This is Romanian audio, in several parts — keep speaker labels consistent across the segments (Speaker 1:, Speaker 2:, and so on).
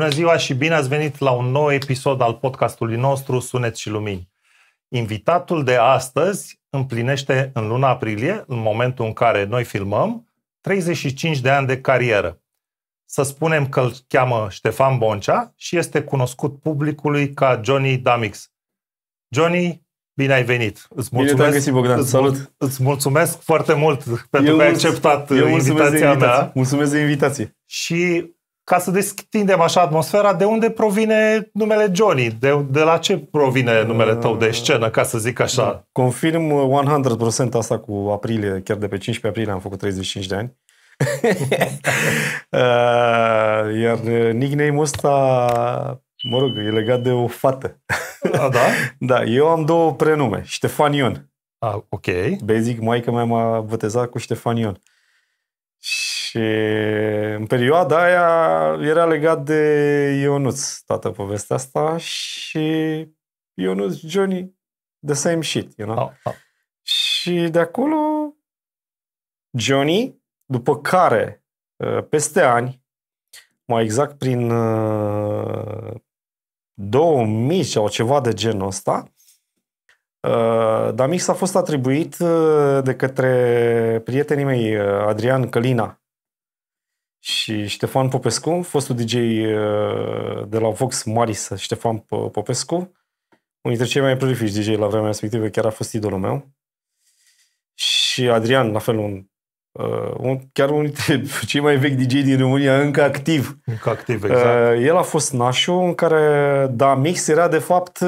Speaker 1: Bună ziua și bine ați venit la un nou episod al podcastului nostru Sunet și Lumini. Invitatul de astăzi împlinește în luna aprilie, în momentul în care noi filmăm, 35 de ani de carieră. Să spunem că îl cheamă Ștefan Boncea și este cunoscut publicului ca Johnny Damix. Johnny, bine ai venit!
Speaker 2: Bine te-am găsit, Bogdan, salut!
Speaker 1: Îți mulțumesc foarte mult pentru că ai acceptat invitația mea.
Speaker 2: Mulțumesc de invitație!
Speaker 1: Și ca să deschidem așa atmosfera, de unde provine numele Johnny? De la ce provine numele tău de scenă, ca să zic așa?
Speaker 2: Confirm 100% asta cu aprilie, chiar de pe 15 aprilie am făcut 35 de ani. Iar nickname-ul ăsta, mă rog, e legat de o fată.
Speaker 1: A, da?
Speaker 2: Da, eu am două prenume, Ștefan Ion.
Speaker 1: Ok.
Speaker 2: Basic, maica mea m-a botezat cu Ștefan Ion. Și în perioada aia era legat de Ionuț, toată povestea asta, și Ionuț, Johnny, the same shit, you know? Și de acolo Johnny, după care, peste ani, mai exact prin 2000 sau ceva de genul ăsta, Damix a fost atribuit de către prietenii mei Adrian Călina și Ștefan Popescu, fostul DJ de la Vox Maris, Ștefan Popescu, unul dintre cei mai prolifici DJ la vremea respectivă, chiar a fost idolul meu. Și Adrian, la fel, chiar unul dintre cei mai vechi DJ din România, încă activ.
Speaker 1: Încă activ, exact.
Speaker 2: El a fost nașul în care Damix era, de fapt,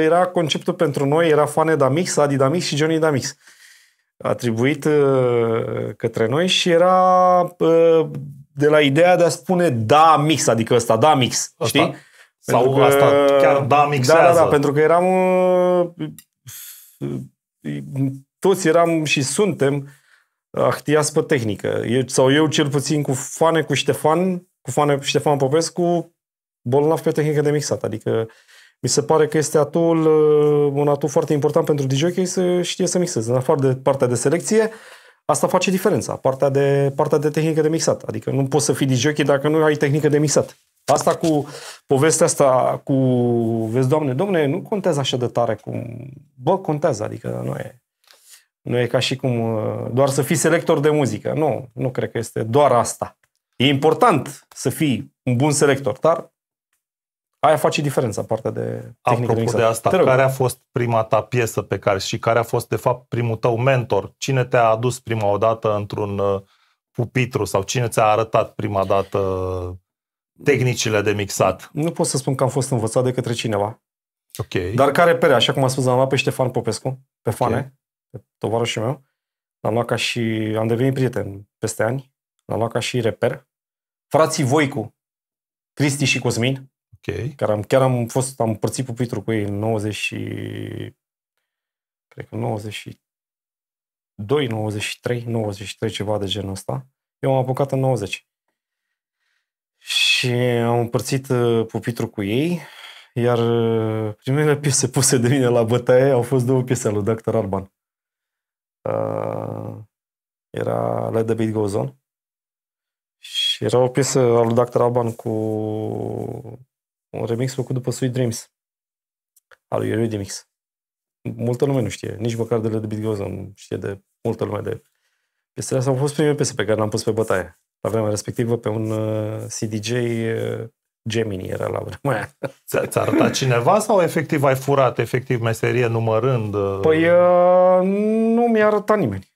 Speaker 2: era conceptul pentru noi, era Fane Damix, Adi Damix și Johnny Damix. Atribuit către noi și era de la ideea de a spune Damix, adică ăsta, Damix, știi?
Speaker 1: Sau că, asta chiar Damixează.
Speaker 2: Da, pentru că eram toți eram și suntem ahtiați pe tehnică. Eu cel puțin cu Fane, cu Ștefan Popescu, bolnav pe tehnică de mixat. Adică mi se pare că este un atu foarte important pentru DJ să știe să mixeze. În afară de partea de selecție, asta face diferența. Partea de tehnică de mixat. Adică nu poți să fii DJ dacă nu ai tehnică de mixat. Asta cu povestea asta cu, vezi, Doamne, nu contează așa de tare cum... Bă, contează, adică nu e ca și cum doar să fii selector de muzică. Nu cred că este doar asta. E important să fii un bun selector, dar aia face diferența, partea de tehnică.
Speaker 1: Apropo de asta, care a fost prima ta piesă care a fost, de fapt, primul tău mentor? Cine te-a adus prima oată într-un pupitru sau cine ți-a arătat prima dată tehnicile de mixat?
Speaker 2: Nu pot să spun că am fost învățat de către cineva.
Speaker 1: Ok.
Speaker 2: Dar care perea, așa cum am spus, am luat pe Ștefan Popescu, pe Fane, pe tovarășul meu. L-am luat ca și... Am devenit prieten peste ani. L-am luat ca și reper. Frații Voicu, Cristi și Cosmin, care am împărțit pupitru cu ei în 92, 93, ceva de genul ăsta. Eu am apucat în 90. Și am împărțit pupitru cu ei, iar primele piese puse de mine la bătaie au fost două piese ale lui Dr. Alban. Era Let the Beat Goes On și era o piesă a lui Dr. Alban cu un remix făcut după Sweet Dreams al lui Eurythmics. Multă lume nu știe, nici măcar de Let the Beat Goes On știe de multă lume de piesele astea. Au fost primele piese pe care le-am pus pe bătaie la vremea respectivă pe un CDJ Gemini era la vremea aia.
Speaker 1: Ți-a arătat cineva sau efectiv ai furat meserie numărând?
Speaker 2: Păi nu mi-a arătat nimeni.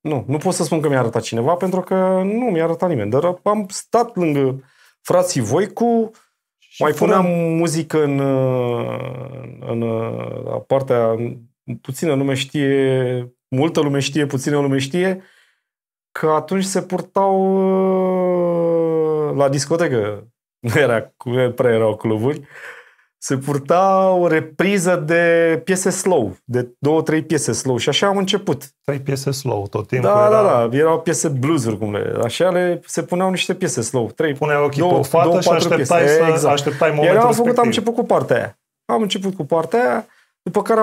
Speaker 2: Nu pot să spun că mi-a arătat cineva, pentru că nu mi-a arătat nimeni. Dar am stat lângă frații Voicu, mai puneam muzică în partea... Puțină lume știe, multă lume știe, puțină lume știe, că atunci se purtau la discotecă, nu prea erau cluburi, se purta o repriză de piese slow, de 2-3 piese slow și așa am început.
Speaker 1: 3 piese slow tot timpul?
Speaker 2: Da, erau piese blues-uri, așa se puneau niște piese slow.
Speaker 1: Puneai ochii pe o fată și așteptai momentul respectiv.
Speaker 2: Am început cu partea aia. După care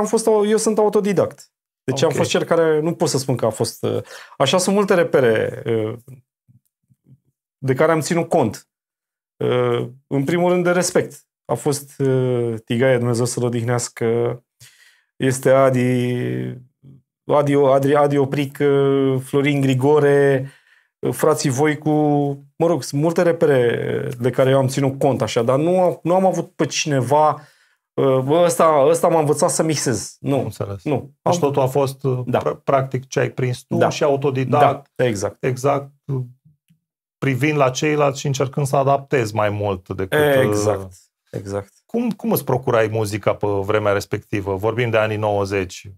Speaker 2: eu sunt autodidact. Deci am fost cel care, nu pot să spun că a fost... Așa sunt multe repere de care am ținut cont. În primul rând de respect. A fost Tigaie, Dumnezeu să-l odihnească, este Adi Opric, Florin Grigore, frații Voicu, mă rog, sunt multe repere de care eu am ținut cont așa, dar nu am avut pe cineva ăsta m-a învățat să mixez. Nu.
Speaker 1: Înțeles.
Speaker 2: Nu.
Speaker 1: Deci totul a fost practic ce ai prins tu și autodidact.
Speaker 2: Da, exact.
Speaker 1: Exact. Privind la ceilalți și încercând să adaptezi mai mult decât...
Speaker 2: Exact.
Speaker 1: Cum îți procurai muzica pe vremea respectivă? Vorbim de anii 90.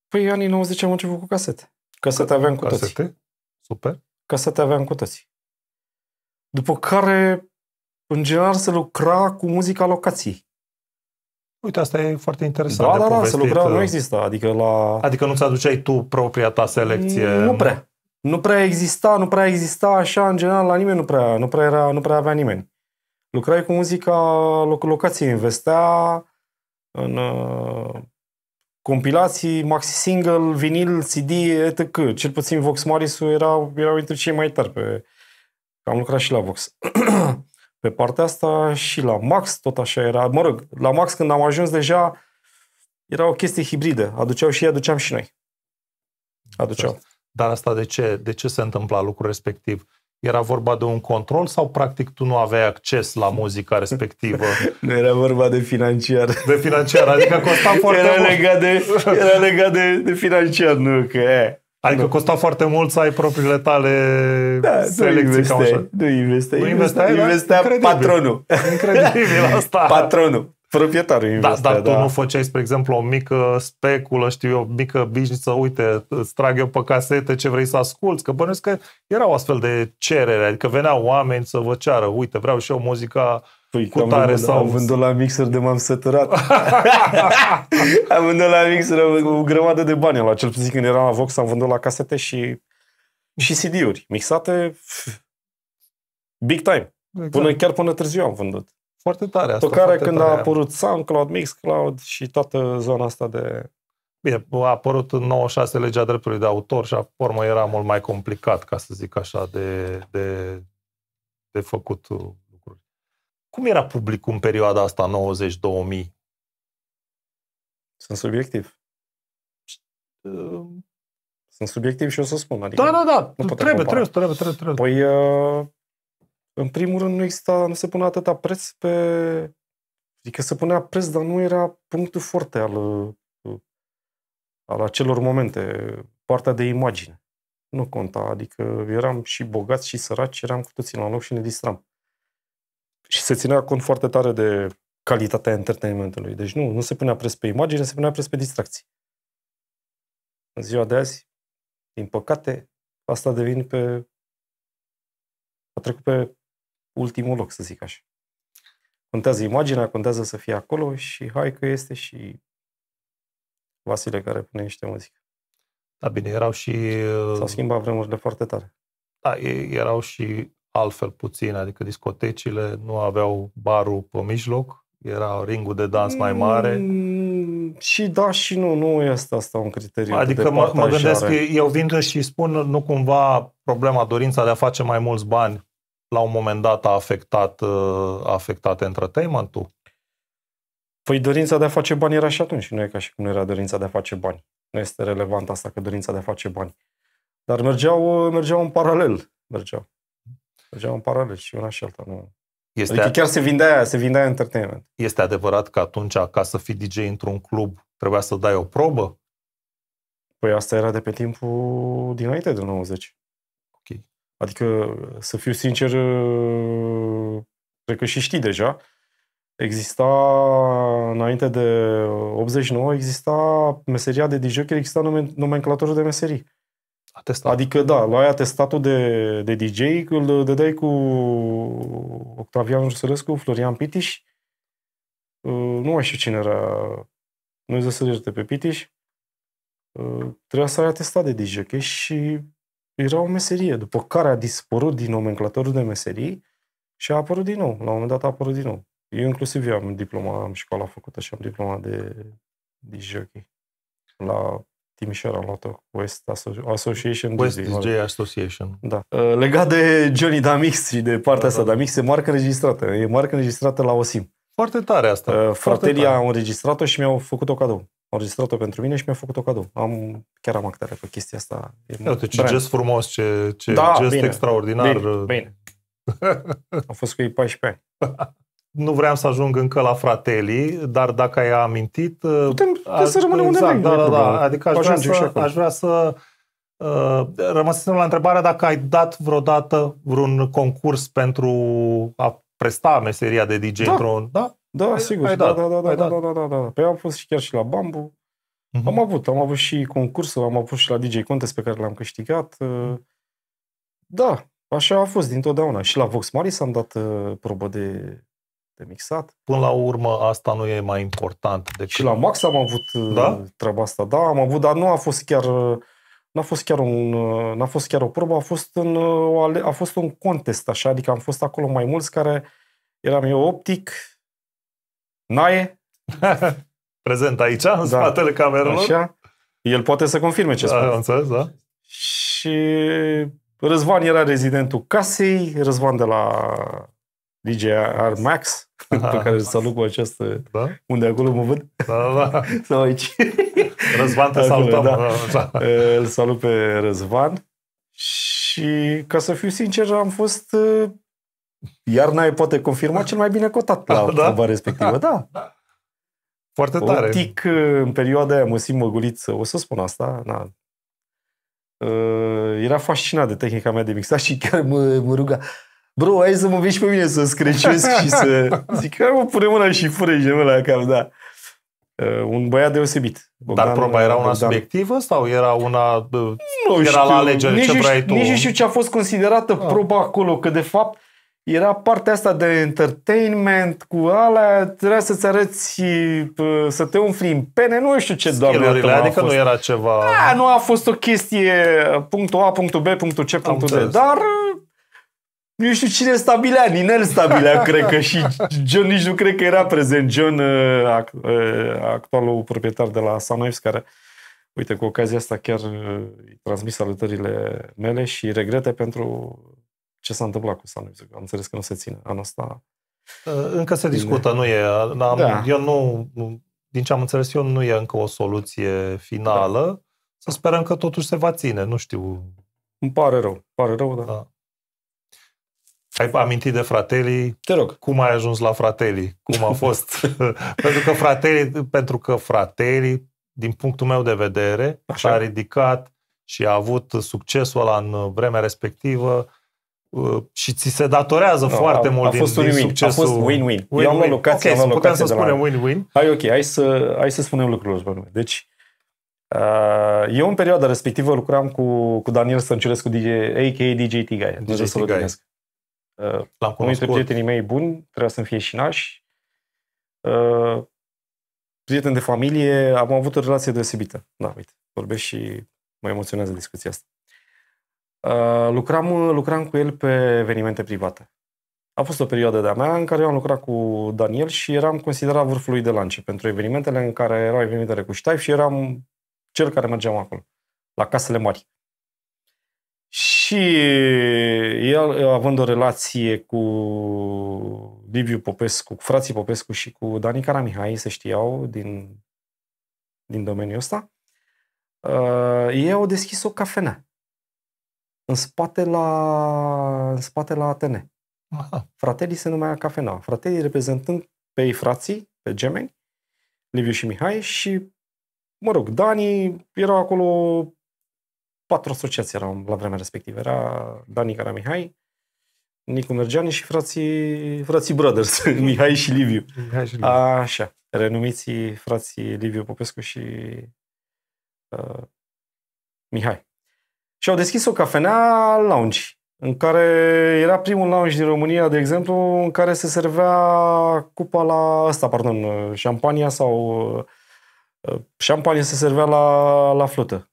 Speaker 2: Păi anii 90 am început cu casete. Casete aveam cu toții.
Speaker 1: Super.
Speaker 2: Casete aveam cu toții. După care, în general, se lucra cu muzica locației.
Speaker 1: Uite, asta e foarte interesant.
Speaker 2: Da, se lucra, nu exista.
Speaker 1: Adică nu-ți aduceai tu propria ta selecție?
Speaker 2: Nu prea exista așa, în general, la nimeni nu prea avea nimeni. Lucrai cu muzica locației, investea în compilații, maxi-single, vinil, CD, etc. Cel puțin Vox Marisu erau dintre cei mai tari. Am lucrat și la Vox. Pe partea asta și la Max tot așa era. Mă rog, la Max când am ajuns deja era o chestie hibridă. Aduceau și ei, aduceam și noi. Aduceau.
Speaker 1: Dar asta de ce se întâmpla lucrul respectiv? Era vorba de un control sau practic tu nu aveai acces la muzica respectivă?
Speaker 2: Nu era vorba de financiar.
Speaker 1: De financiar, adică costa foarte mult.
Speaker 2: Era legat de financiar, nu că...
Speaker 1: Adică costa foarte mult să ai propriile tale selecții.
Speaker 2: Nu investeai. Investea patronul.
Speaker 1: Incredibil asta.
Speaker 2: Patronul. Proprietarul investea.
Speaker 1: Dar tu nu făceai, spre exemplu, o mică speculă, o mică business, uite, îți trag eu pe casete ce vrei să asculți, că bănuiesc că era o astfel de cerere, adică veneau oameni să vă ceară, uite, vreau și eu muzica cu tare sau...
Speaker 2: Am vândut la mixer de m-am săturat. Am vândut la mixer o grămadă de bani. La cel puțin când eram la Vox am vândut la casete și CD-uri mixate big time. Exact. Chiar până târziu am vândut.
Speaker 1: Foarte tare asta.
Speaker 2: Pe care când a apărut SoundCloud, Mixcloud și toată zona asta de...
Speaker 1: Bine, a apărut în 96 legea dreptului de autor și a urmă era mult mai complicat, ca să zic așa, de făcut lucruri. Cum era publicul în perioada asta, 90-2000?
Speaker 2: Sunt subiectiv. Sunt subiectiv și o să spun. Adică
Speaker 1: da. Trebuie.
Speaker 2: Păi, în primul rând, nu se punea atâta preț pe... Adică se punea preț, dar nu era punctul forte al acelor momente. Partea de imagine. Nu conta. Adică eram și bogați și săraci, eram cu toții la loc și ne distram. Și se ținea cont foarte tare de calitatea entertainmentului. Deci nu se punea preț pe imagine, se punea preț pe distracții. În ziua de azi, din păcate, asta a trecut pe ultimul loc, să zic așa. Contează imaginea, contează să fie acolo și hai că este și Vasile care pune niște muzică.
Speaker 1: Da, bine, erau și...
Speaker 2: S-au schimbat vremurile foarte tare.
Speaker 1: Da, erau și altfel puțin, adică discotecile nu aveau barul pe mijloc, era ringul de dans mai mare.
Speaker 2: Și da și nu este asta un criteriu.
Speaker 1: Adică mă gândesc că eu vin și spun, nu cumva problema, dorința de a face mai mulți bani la un moment dat a afectat entertainment-ul?
Speaker 2: Păi dorința de a face bani era și atunci, nu e ca și cum nu era dorința de a face bani. Nu este relevant asta că dorința de a face bani. Dar mergeau în paralel. Mergeau în paralel și una și alta. Nu. Adică chiar se vindea entertainment.
Speaker 1: Este adevărat că atunci, ca să fii DJ într-un club, trebuia să dai o probă?
Speaker 2: Păi asta era de pe timpul dinainte de 90.
Speaker 1: Ok.
Speaker 2: Adică, să fiu sincer, cred că și știi deja, exista, înainte de 89, exista meseria de DJ, exista nomenclatorul de meserii.
Speaker 1: Atestat.
Speaker 2: Adică, da, luai atestatul de DJ, îl dădeai cu Octavian Rusărescu, Florian Pitiș, nu mai știu cine era, Dumnezeu să ierte pe Pitiș, trebuia să ai atestat de DJ și era o meserie, după care a dispărut din nomenclatorul de meserii și a apărut din nou. La un moment dat a apărut din nou. Eu inclusiv am diploma, am școala făcută și am diploma de DJ la Timișoara am luat-o, West Association.
Speaker 1: West DJ Association.
Speaker 2: Da. Legat de Johnny Damix și de partea asta, Damix e marcă înregistrată. E marcă înregistrată la OSIM.
Speaker 1: Foarte tare asta.
Speaker 2: Fratelii au înregistrat-o și mi-au făcut-o cadou. Au înregistrat-o pentru mine și mi-au făcut-o cadou. Chiar am actare pe chestia asta.
Speaker 1: Uite, ce gest frumos, ce gest
Speaker 2: bine,
Speaker 1: extraordinar.
Speaker 2: Bine. Am fost cu ei 14 ani.
Speaker 1: Nu vreau să ajung încă la Fratelli, dar dacă ai amintit...
Speaker 2: Putem să rămânem unde vrei.
Speaker 1: Da. Adică aș vrea să rămăsesem la întrebarea dacă ai dat vreodată vreun concurs pentru a presta meseria de DJ într-un... Da?
Speaker 2: Da, sigur. Da. Păi am fost chiar și la Bambu. Am avut și concursul, am avut și la DJ Contest pe care l-am câștigat. Da, așa a fost dintotdeauna. Și la Vox Maris am dat probă de mixat.
Speaker 1: Până la urmă, asta nu e mai important decât...
Speaker 2: Și la Max am avut treaba asta. Da, am avut, dar nu a fost chiar... N-a fost chiar o probă, a fost un contest, așa, adică am fost acolo mai mulți care eram eu Optic, Nae.
Speaker 1: Prezent aici, în spatele camerelor.
Speaker 2: Așa. El poate să confirme ce spune.
Speaker 1: Înțeles, da.
Speaker 2: Și Răzvan era rezidentul casei, Răzvan de la DJ R Max, pe care îl salut cu această... Da? Unde acolo mă văd?
Speaker 1: Da.
Speaker 2: Sau aici.
Speaker 1: Răzvan, te salutăm.
Speaker 2: Da. Îl salut pe Răzvan. Și, ca să fiu sincer, am fost... Iar n-ai poate confirma cel mai bine cotat la proba respectivă. Da.
Speaker 1: Foarte tare.
Speaker 2: Optic, în perioada aia, Măsim Măguliță, o să spun asta, era fascinat de tehnica mea de mixat și chiar mă ruga: bro, hai să mă vezi pe mine să screciuiesc și să... Zic, hai mă, pune mâna și fură gemele la cap, da. Un băiat deosebit.
Speaker 1: Dar proba era una subiectivă sau era una...
Speaker 2: Nu
Speaker 1: era
Speaker 2: știu,
Speaker 1: la alegere ce vrei tu?
Speaker 2: Nici nu știu ce a fost considerată proba acolo, că de fapt era partea asta de entertainment cu alea, trebuia să-ți arăți, să te umfli în pene, nu știu ce doamne.
Speaker 1: Adică nu era ceva...
Speaker 2: Da, nu a fost o chestie punctul A, punctul B, punctul C, punctul D, dar nu știu cine stabilea, Ninel stabilea, cred că, și John nici nu cred că era prezent. John, actualul proprietar de la Sunwaves, care, uite, cu ocazia asta chiar îi transmis salutările mele și regrete pentru ce s-a întâmplat cu Sunwaves. Am înțeles că nu se ține anul ăsta.
Speaker 1: Încă se discută, nu e. Eu nu, din ce am înțeles eu, nu e încă o soluție finală. Da. Să sperăm că totuși se va ține, nu știu.
Speaker 2: Îmi pare rău, da.
Speaker 1: Ai amintit de Fratelli?
Speaker 2: Te rog.
Speaker 1: Cum ai ajuns la Fratelli? Cum a fost? pentru că Fratelli, din punctul meu de vedere, s-a ridicat și a avut succesul ăla în vremea respectivă și ți se datorează foarte mult din succesul.
Speaker 2: A fost win-win. Eu am o locație,
Speaker 1: ok, putem să spunem win-win.
Speaker 2: Hai să spunem lucrurile pe nume. Deci, eu în perioada respectivă lucram cu Daniel Stănciulescu, a.k.a. DJ Tigaia.
Speaker 1: DJ Tigaia.
Speaker 2: Unul dintre prietenii mei buni, trebuia să-mi fie și nași. Prieten de familie, am avut o relație deosebită. Da, uite, vorbesc și mă emoționează discuția asta. Lucram cu el pe evenimente private. A fost o perioadă de-a mea în care eu am lucrat cu Daniel și eram considerat vârful lui de lance pentru evenimentele în care erau evenimentele cu ștaif și eram cel care mergeam acolo, la casele mari. Și el, având o relație cu Liviu Popescu, cu frații Popescu și cu Dani Caramihai, se știau din domeniul ăsta, ei au deschis o cafenea în spate la Atene.
Speaker 1: Aha.
Speaker 2: Fratelli se numea cafenea. Fratelli reprezentând pe ei frații, pe gemeni, Liviu și Mihai și, mă rog, Dani, erau acolo 4 asociații erau la vremea respectivă. Era Dani Caramihai, Nicu Mergeani și frații Brothers, Mihai și Liviu. Așa, renumiții frații Liviu Popescu și Mihai. Și au deschis o cafenea lounge, în care era primul lounge din România, de exemplu, în care se servea cupa șampania sau șampanie se servea la flută.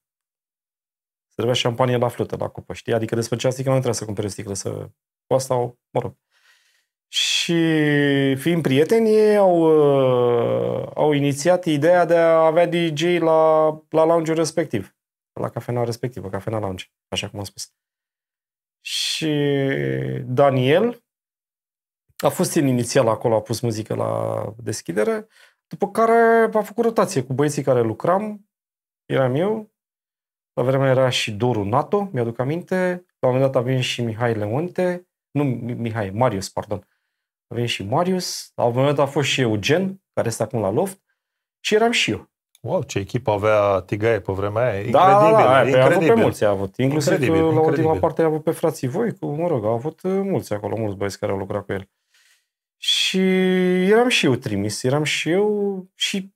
Speaker 2: Servea șampanie la flută, la cupă, știi? Adică despre ce sticlă nu trebuia să cumperi o sticlă cu asta, mă rog. Și Și fiind prieteni, ei au inițiat ideea de a avea DJ la lounge-ul respectiv. La cafenea respectivă, cafenea lounge, așa cum am spus. Și Daniel a fost el inițial acolo, a pus muzică la deschidere, după care a făcut rotație cu băieții care lucram, eram eu, la vremea era și Doru Nato, mi-aduc aminte, la un moment dat a venit și Mihai Leonte, Marius, pardon. A venit și Marius, la un moment dat a fost și Eugen, care este acum la Loft, și eram și eu.
Speaker 1: Wow, ce echipă avea Tigaie pe vremea aia.
Speaker 2: Incredibil. A avut pe mulți, a avut. Inclusiv la ultima parte a avut pe frații Voicu, a avut mulți acolo, mulți băieți care au lucrat cu el. Și eram și eu trimis, și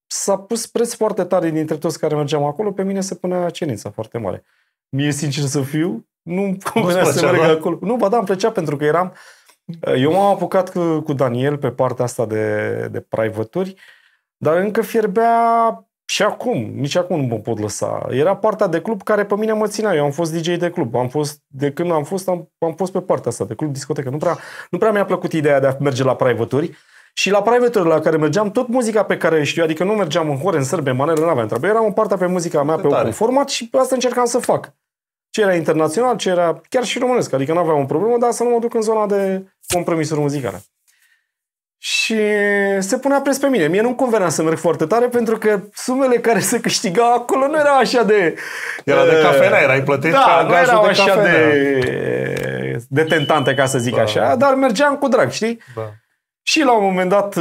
Speaker 2: s-a pus preț foarte tare dintre toți care mergeam acolo, pe mine se punea cerința foarte mare. Mie, sincer să fiu, nu convenea să merg acolo. Nu, ba da, îmi plăcea pentru că eu m-am apucat cu Daniel pe partea asta de private-uri, dar încă fierbea și acum, nici acum nu mă pot lăsa. Era partea de club care pe mine mă ținea. Eu am fost DJ de club. De când am fost pe partea asta de club, discotecă. Nu prea mi-a plăcut ideea de a merge la private-uri. Și la private-uri la care mergeam, tot muzica pe care știu, adică nu mergeam în hore, în sărbe, în manele, n-aveam treabă. Eram în partea pe muzica mea, pe un format și asta încercam să fac. Ce era internațional, ce era chiar și românesc. Adică nu aveam o problemă, dar să nu mă duc în zona de compromisuri muzicale. Și se punea preț pe mine. Mie nu-mi convenea să merg foarte tare pentru că sumele care se câștigau acolo nu erau așa de...
Speaker 1: Era de cafenea, erai plătit ca
Speaker 2: nu erau
Speaker 1: de
Speaker 2: așa
Speaker 1: cafenea.
Speaker 2: de tentante, ca să zic așa, dar mergeam cu drag, știi?
Speaker 1: Da.
Speaker 2: Și la un moment dat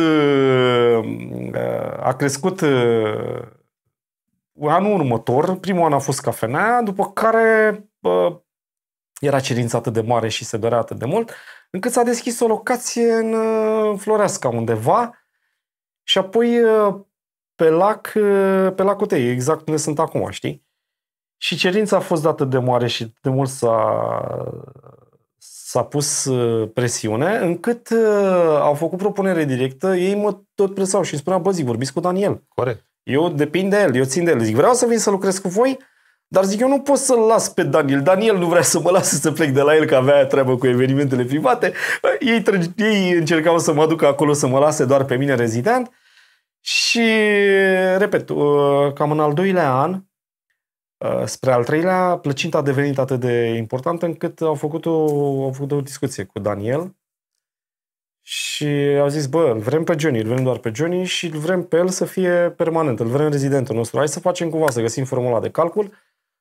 Speaker 2: a crescut anul următor, primul an a fost cafenea, după care era cerința atât de mare și se dorea atât de mult, încât s-a deschis o locație în Floreasca undeva și apoi pe lacul Tei, exact unde sunt acum, știi? Și cerința a fost dată de mare și de mult s-a pus presiune, încât au făcut propunere directă, ei mă tot presau și îmi spuneau, bă, zic, vorbiți cu Daniel.
Speaker 1: Corect.
Speaker 2: Eu depind de el, eu țin de el. Zic, vreau să vin să lucrez cu voi, dar zic, eu nu pot să-l las pe Daniel. Daniel nu vrea să mă lase să plec de la el, că avea treabă cu evenimentele private. Ei încercau să mă aducă acolo, să mă lase doar pe mine rezident. Și, repet, cam în al doilea an, spre al treilea, plăcinta a devenit atât de importantă încât au făcut o discuție cu Daniel și au zis, bă, îl vrem pe Johnny, îl vrem doar pe Johnny și îl vrem pe el să fie permanent, îl vrem rezidentul nostru. Hai să facem cumva, să găsim formula de calcul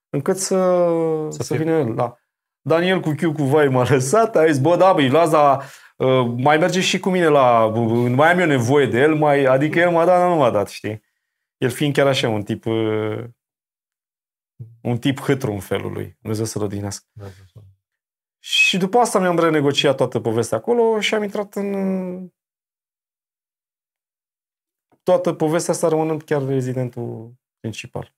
Speaker 2: încât să vină el. Da. Daniel cu Q cu vai m-a lăsat, a zis, bă, da, băi, las, mai merge și cu mine mai am eu nevoie de el, adică el m-a dat, dar nu m-a dat, știi? El fiind chiar așa un tip hâtru în felul lui. Dumnezeu să-l odihnească. Și după asta mi-am renegociat toată povestea acolo și am intrat în toată povestea asta rămânând chiar rezidentul principal.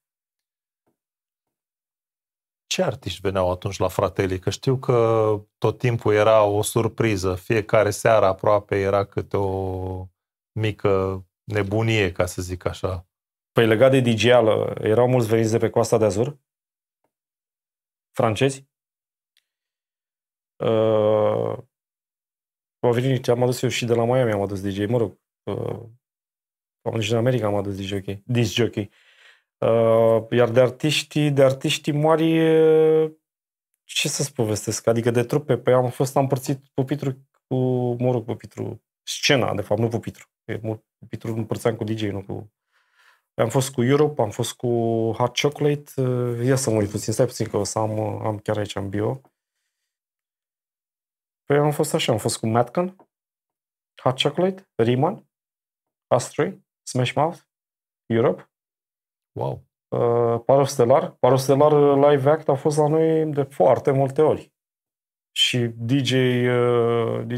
Speaker 1: Ce artiști veneau atunci la Fratelli? Că știu că tot timpul era o surpriză. Fiecare seară aproape era câte o mică nebunie, ca să zic așa.
Speaker 2: Păi legat de DJ-ală, erau mulți veniți de pe Coasta de Azur? Francezi? Am adus eu și de la Miami, am adus DJ, mă rog. Și din America am adus disc jockey. Iar de artiști mari, ce să-ți povestesc? Adică de trupe, păi am fost împărțit pupitru scena, de fapt, nu pupitru. Pupitru împărțeam cu DJ, nu cu... Am fost cu Europe, am fost cu Hot Chocolate. Ia să mă uit puțin, stai puțin că o să am chiar aici în bio. Păi am fost așa, am fost cu Madcon, Hot Chocolate, Riemann, Astray, Smash Mouth, Europe.
Speaker 1: Wow.
Speaker 2: Paro Stellar Live Act a fost la noi de foarte multe ori. Și DJ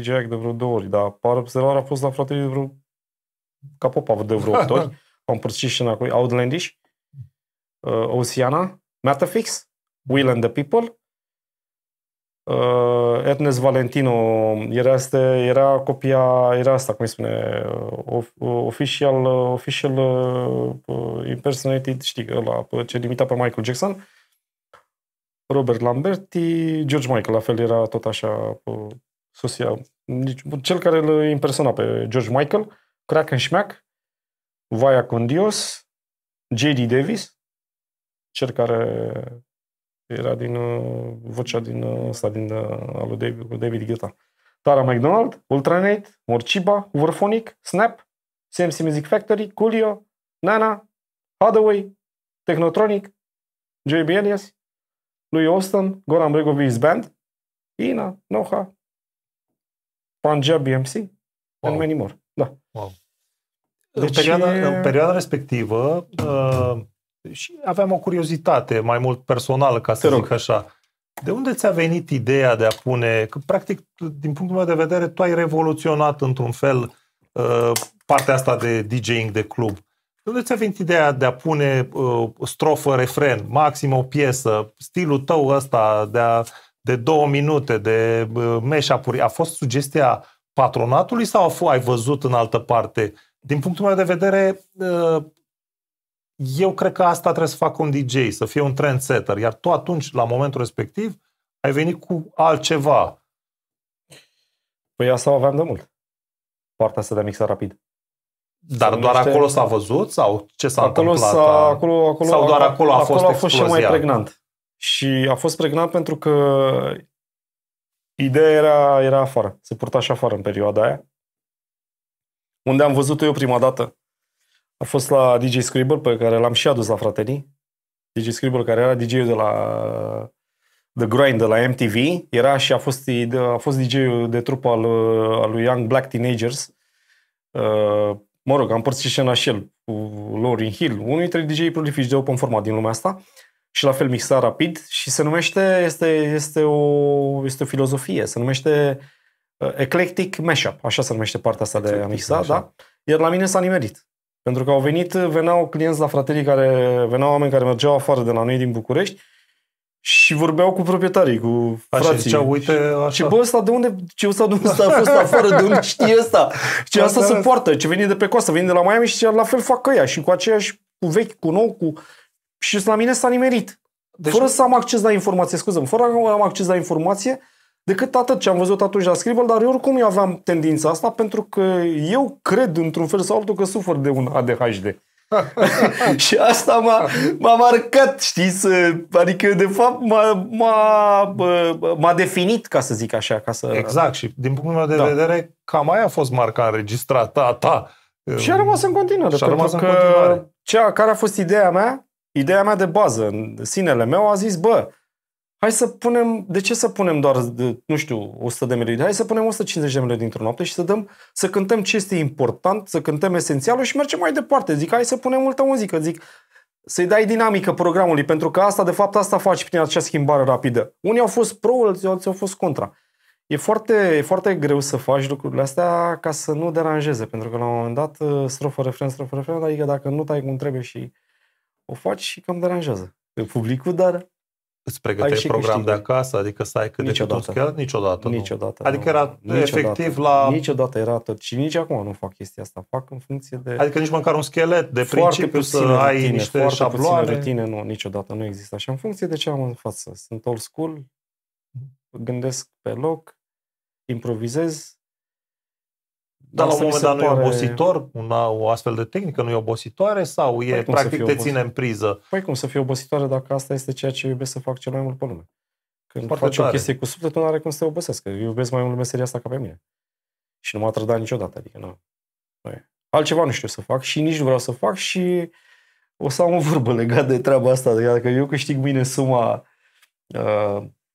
Speaker 2: Act de vreo 2 ori, dar Paro Stellar a fost la Fratelli de vreo ca Popa de vreo 8 ori. Am împărțit și acolo Outlandish, Oceana, Metafix, Will and the People, Ernest Valentino era copia, era asta, cum îi spune, official impersonated, știi, ăla, ce limita pe Michael Jackson. Robert Lamberti, George Michael, la fel era tot așa soția, cel care îl impersona pe George Michael, Crack and Schmack, Vaya con Dios, J.D. Davis, cel care era din vocea din al lui David Guetta. Tara McDonald, Ultranate, Morciba, Warphonic, Snap, CMC Music Factory, Coolio, Nana, Hathaway, Technotronic, J.B. Elias, Louis Austin, Goran Bregovic's Band, Ina, Noha, Punjabi MC, and many more. Da.
Speaker 1: Wow. Deci, în perioada respectivă și aveam o curiozitate mai mult personală, ca să zic așa. De unde ți-a venit ideea de a pune, că practic, din punctul meu de vedere, tu ai revoluționat într-un fel partea asta de DJing de club. De unde ți-a venit ideea de a pune strofă, refren, maxim o piesă, stilul tău ăsta de 2 minute, de mashup-uri? A fost sugestia patronatului sau ai văzut în altă parte? Din punctul meu de vedere, eu cred că asta trebuie să facă un DJ, să fie un trendsetter, iar tu atunci, la momentul respectiv, ai venit cu altceva.
Speaker 2: Păi asta o aveam de mult. Partea asta de a mixa rapid.
Speaker 1: Dar doar acolo s-a văzut? Sau ce s-a întâmplat?
Speaker 2: Sau
Speaker 1: doar acolo a fost
Speaker 2: explozia? Și mai pregnant. Și a fost pregnant pentru că ideea era afară. Se purta și afară în perioada aia. Unde am văzut-o eu prima dată a fost la DJ Scribble, pe care l-am și adus la Fratelii. DJ Scribble, care era DJ-ul de la The Grind, de la MTV, era și a fost DJ-ul de trupă al lui Young Black Teenagers. Mă rog, am împărțit scena și el cu Lauryn Hill, unul dintre DJ-ii prolifici de open format din lumea asta, și la fel mixa rapid și se numește, este o filozofie, se numește Eclectic Mashup, așa se numește partea asta de a mixa, da? Iar la mine s-a nimerit. Pentru că veneau clienți la Fratelii, veneau oameni care mergeau afară de la noi din București și vorbeau cu proprietarii, cu frații.
Speaker 1: Ziceau, uite, așa.
Speaker 2: Și bă, ăsta de unde a fost afară, de unde știe ăsta? Și asta se poartă, ce vine de pe coastă, vine de la Miami și la fel fac ăia și cu aceeași, cu vechi, cu nou, și la mine s-a nimerit. Deci, fără să am acces la informație, fără să am acces la informație, decât atât ce am văzut atunci la Scribble, dar eu oricum eu aveam tendința asta pentru că eu cred într-un fel sau altul că sufăr de un ADHD. Și asta m-a marcat, știi? Adică de fapt m-a definit, ca să zic așa.
Speaker 1: Exact, și din punctul meu de vedere cam aia a fost marca înregistrată a ta.
Speaker 2: Și a rămas în continuare. Care a fost ideea mea? Ideea mea de bază, în sinele meu, a zis, bă, hai să punem, de ce să punem doar, nu știu, 100 de melodii? Hai să punem 150 de melodii într-o noapte și să cântăm ce este important, să cântăm esențialul și mergem mai departe. Zic, hai să punem multă muzică, zic, să-i dai dinamică programului, pentru că asta, de fapt, asta faci prin acea schimbare rapidă. Unii au fost pro, alții au fost contra. E foarte greu să faci lucrurile astea ca să nu deranjeze, pentru că la un moment dat strofă, refren, adică dacă nu tai cum trebuie și o faci și cam deranjează publicul, dar
Speaker 1: îți pregătești program de acasă, adică să ai cât de cât niciodată.
Speaker 2: Niciodată.
Speaker 1: Adică era efectiv la...
Speaker 2: Niciodată era tot. Și nici acum nu fac chestia asta. Fac în funcție de...
Speaker 1: Adică nici măcar un schelet de principiu să ai niște șabloane.
Speaker 2: Rutine, nu, niciodată nu există așa. În funcție de ce am în față. Sunt old school, gândesc pe loc, improvizez.
Speaker 1: Dar la un moment dat nu e obositor? O astfel de tehnică nu e obositoare? Sau practic te ține în priză?
Speaker 2: Păi cum să fie obositoare dacă asta este ceea ce iubesc să fac cel mai mult pe lume? Când
Speaker 1: foarte
Speaker 2: faci
Speaker 1: tare.
Speaker 2: O chestie cu sufletul, nu are cum să te obosesc. Eu iubesc mai mult meseria asta ca pe mine. Și nu m-a trădat niciodată. Adică nu. Altceva nu știu să fac și nici nu vreau să fac și o să am o vorbă legat de treaba asta. Dacă eu câștig mâine suma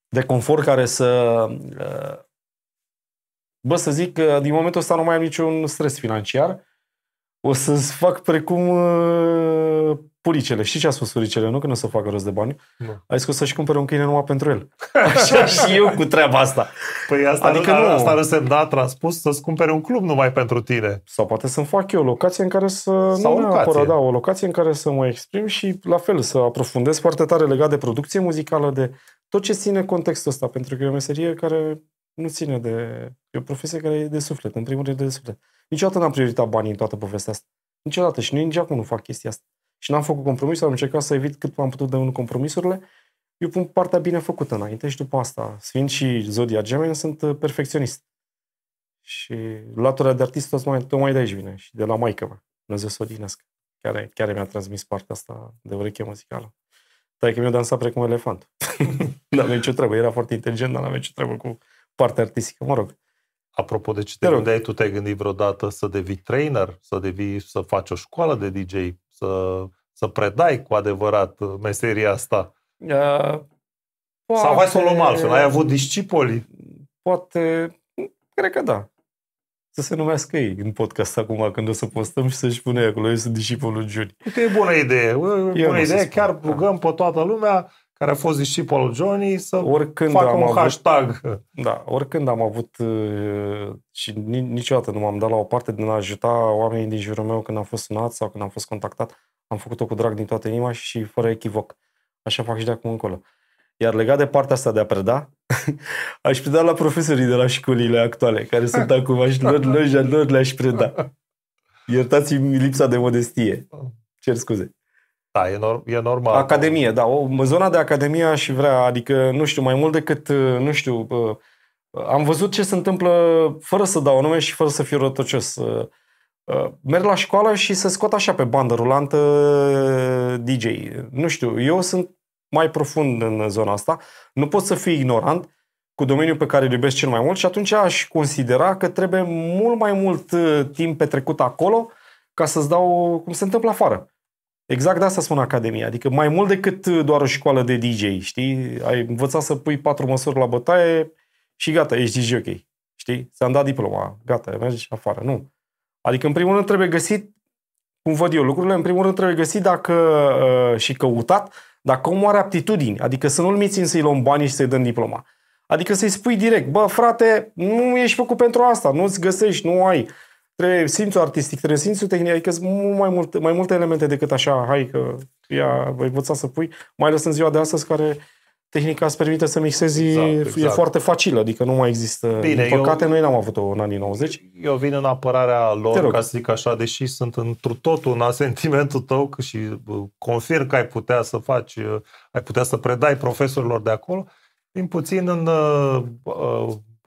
Speaker 2: de confort care să... să zic că din momentul ăsta nu mai am niciun stres financiar. O să-ți fac precum Puricele. Știi ce a spus Puricele? Nu că nu o să facă rost de bani. Nu. Ai zis că o să-și cumpere un câine numai pentru el. Așa și eu cu treaba asta.
Speaker 1: Păi asta ar însemna transpus să-ți cumpere un club numai pentru tine.
Speaker 2: Sau poate să-mi fac eu o locație în care o locație în care să mă exprim și la fel să aprofundez foarte tare legat de producție muzicală, de tot ce ține contextul ăsta. Pentru că e o meserie care nu ține de... E o profesie care e de suflet, în primul rând de suflet. Niciodată n-am prioritat banii în toată povestea asta. Niciodată. Și nici acum nu fac chestia asta. Și n-am făcut compromis, am încercat să evit cât am putut de compromisurile. Eu pun partea bine făcută înainte și după asta, fiind și Zodia Gemeni, sunt perfecționist. Și latura de artist tot mai de aici vine. Și de la maică mea. Dumnezeu să o odinească. Chiar mi-a transmis partea asta de ureche muzicală. Taică mi-a dansat precum elefant. N-avea nicio treabă. Era foarte inteligent, dar n-avea nicio treabă cu partea artistică. Mă rog.
Speaker 1: Apropo de ce te gândeai, tu te-ai gândit vreodată să devii trainer, să faci o școală de DJ, să predai cu adevărat meseria asta? Sau hai să o luăm altfel, ai avut discipoli?
Speaker 2: Poate, cred că da. Să se numească ei în podcast acum, când o să postăm și să-și pune acolo, eu sunt discipolul Johnny.
Speaker 1: Uite, e bună idee. Bună idee, chiar rugăm pe toată lumea care a fost discipolul Johnny să facă un hashtag.
Speaker 2: Da, oricând am avut și niciodată nu m-am dat la o parte din a ajuta oamenii din jurul meu când am fost sunat sau când am fost contactat. Am făcut-o cu drag din toată inima și fără echivoc. Așa fac și de acum încolo. Iar legat de partea asta de a preda, aș preda la profesorii de la școlile actuale, care sunt acum și lor le-aș preda. Iertați-mi lipsa de modestie. Cer scuze.
Speaker 1: Da, e normal.
Speaker 2: Academie, da. Zona de academie aș vrea, adică, nu știu, mai mult decât, nu știu, am văzut ce se întâmplă fără să dau nume și fără să fiu rătăcios. Merg la școală și să scot așa pe bandă rulantă DJ. Nu știu, eu sunt mai profund în zona asta. Nu pot să fiu ignorant cu domeniul pe care îl iubesc cel mai mult și atunci aș considera că trebuie mult mai mult timp petrecut acolo ca să-ți dau cum se întâmplă afară. Exact de asta spun Academia. Adică mai mult decât doar o școală de DJ, știi? Ai învățat să pui 4 măsuri la bătaie și gata, ești DJ ok. Știi? Ți-am dat diploma, gata, mergi afară. Nu. Adică în primul rând trebuie găsit, cum văd eu lucrurile, în primul rând trebuie găsit și căutat dacă omul are aptitudini. Adică să nu-l mițin să-i luăm banii și să-i dăm diploma. Adică să-i spui direct, bă frate, nu ești făcut pentru asta, nu-ți găsești, nu ai. Trebuie simțul artistic, trebuie simțul tehnic, adică sunt mai multe elemente decât așa, hai că voi învăța să pui, mai ales în ziua de astăzi care tehnica îți permite să mixezi, exact. E foarte facilă, adică nu mai există. Bine, din păcate, noi n-am avut-o în anii 90.
Speaker 1: Eu vin în apărarea lor, ca să zic așa, deși sunt întru totul în asentimentul tău și confirm că ai putea să faci, ai putea să predai profesorilor de acolo, vin puțin în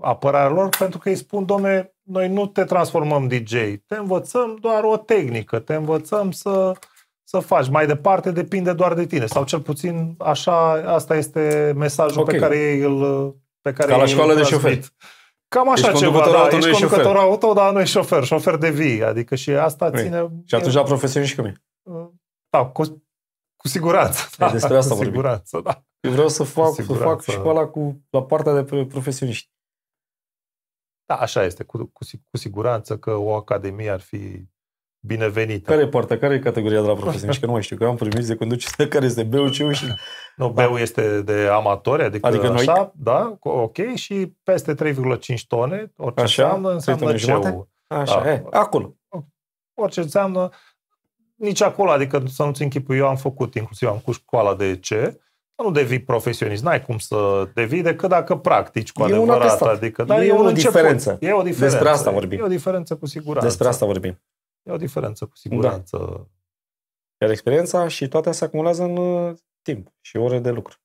Speaker 1: apărarea lor, pentru că îi spun, domne, noi nu te transformăm DJ, te învățăm doar o tehnică, te învățăm să faci. Mai departe depinde doar de tine. Sau cel puțin așa, asta este mesajul pe care ei îl
Speaker 2: ca la școală de șofer.
Speaker 1: Cam așa ceva, da. Ești conducător auto, dar nu ești șofer de vii. Adică și asta ține...
Speaker 2: Și atunci la profesioniști cum e?
Speaker 1: Da, cu siguranță. Da,
Speaker 2: despre asta
Speaker 1: cu siguranță, da.
Speaker 2: Eu vreau să fac școala la partea de profesioniști.
Speaker 1: Da, așa este. Cu siguranță că o academie ar fi binevenită.
Speaker 2: Care e categoria de la profesioniști? Că nu mai știu, că am primit de conducere care este BU-CU și...
Speaker 1: Nu, BU este de amatori, adică așa, noi? Da, ok, și peste 3,5 tone, orice înseamnă CU.
Speaker 2: Așa, da. Acolo.
Speaker 1: Orice înseamnă, nici acolo, adică să nu-ți închipui, eu am făcut, inclusiv am cu școala de C, nu devii profesionist, n-ai cum să devii decât dacă practici cu adevărat. Adică, dar
Speaker 2: e o diferență.
Speaker 1: E o diferență.
Speaker 2: Despre asta vorbim.
Speaker 1: E o diferență cu siguranță.
Speaker 2: Despre asta vorbim.
Speaker 1: E o diferență cu siguranță.
Speaker 2: Da. Iar experiența și toate se acumulează în timp și ore de lucru.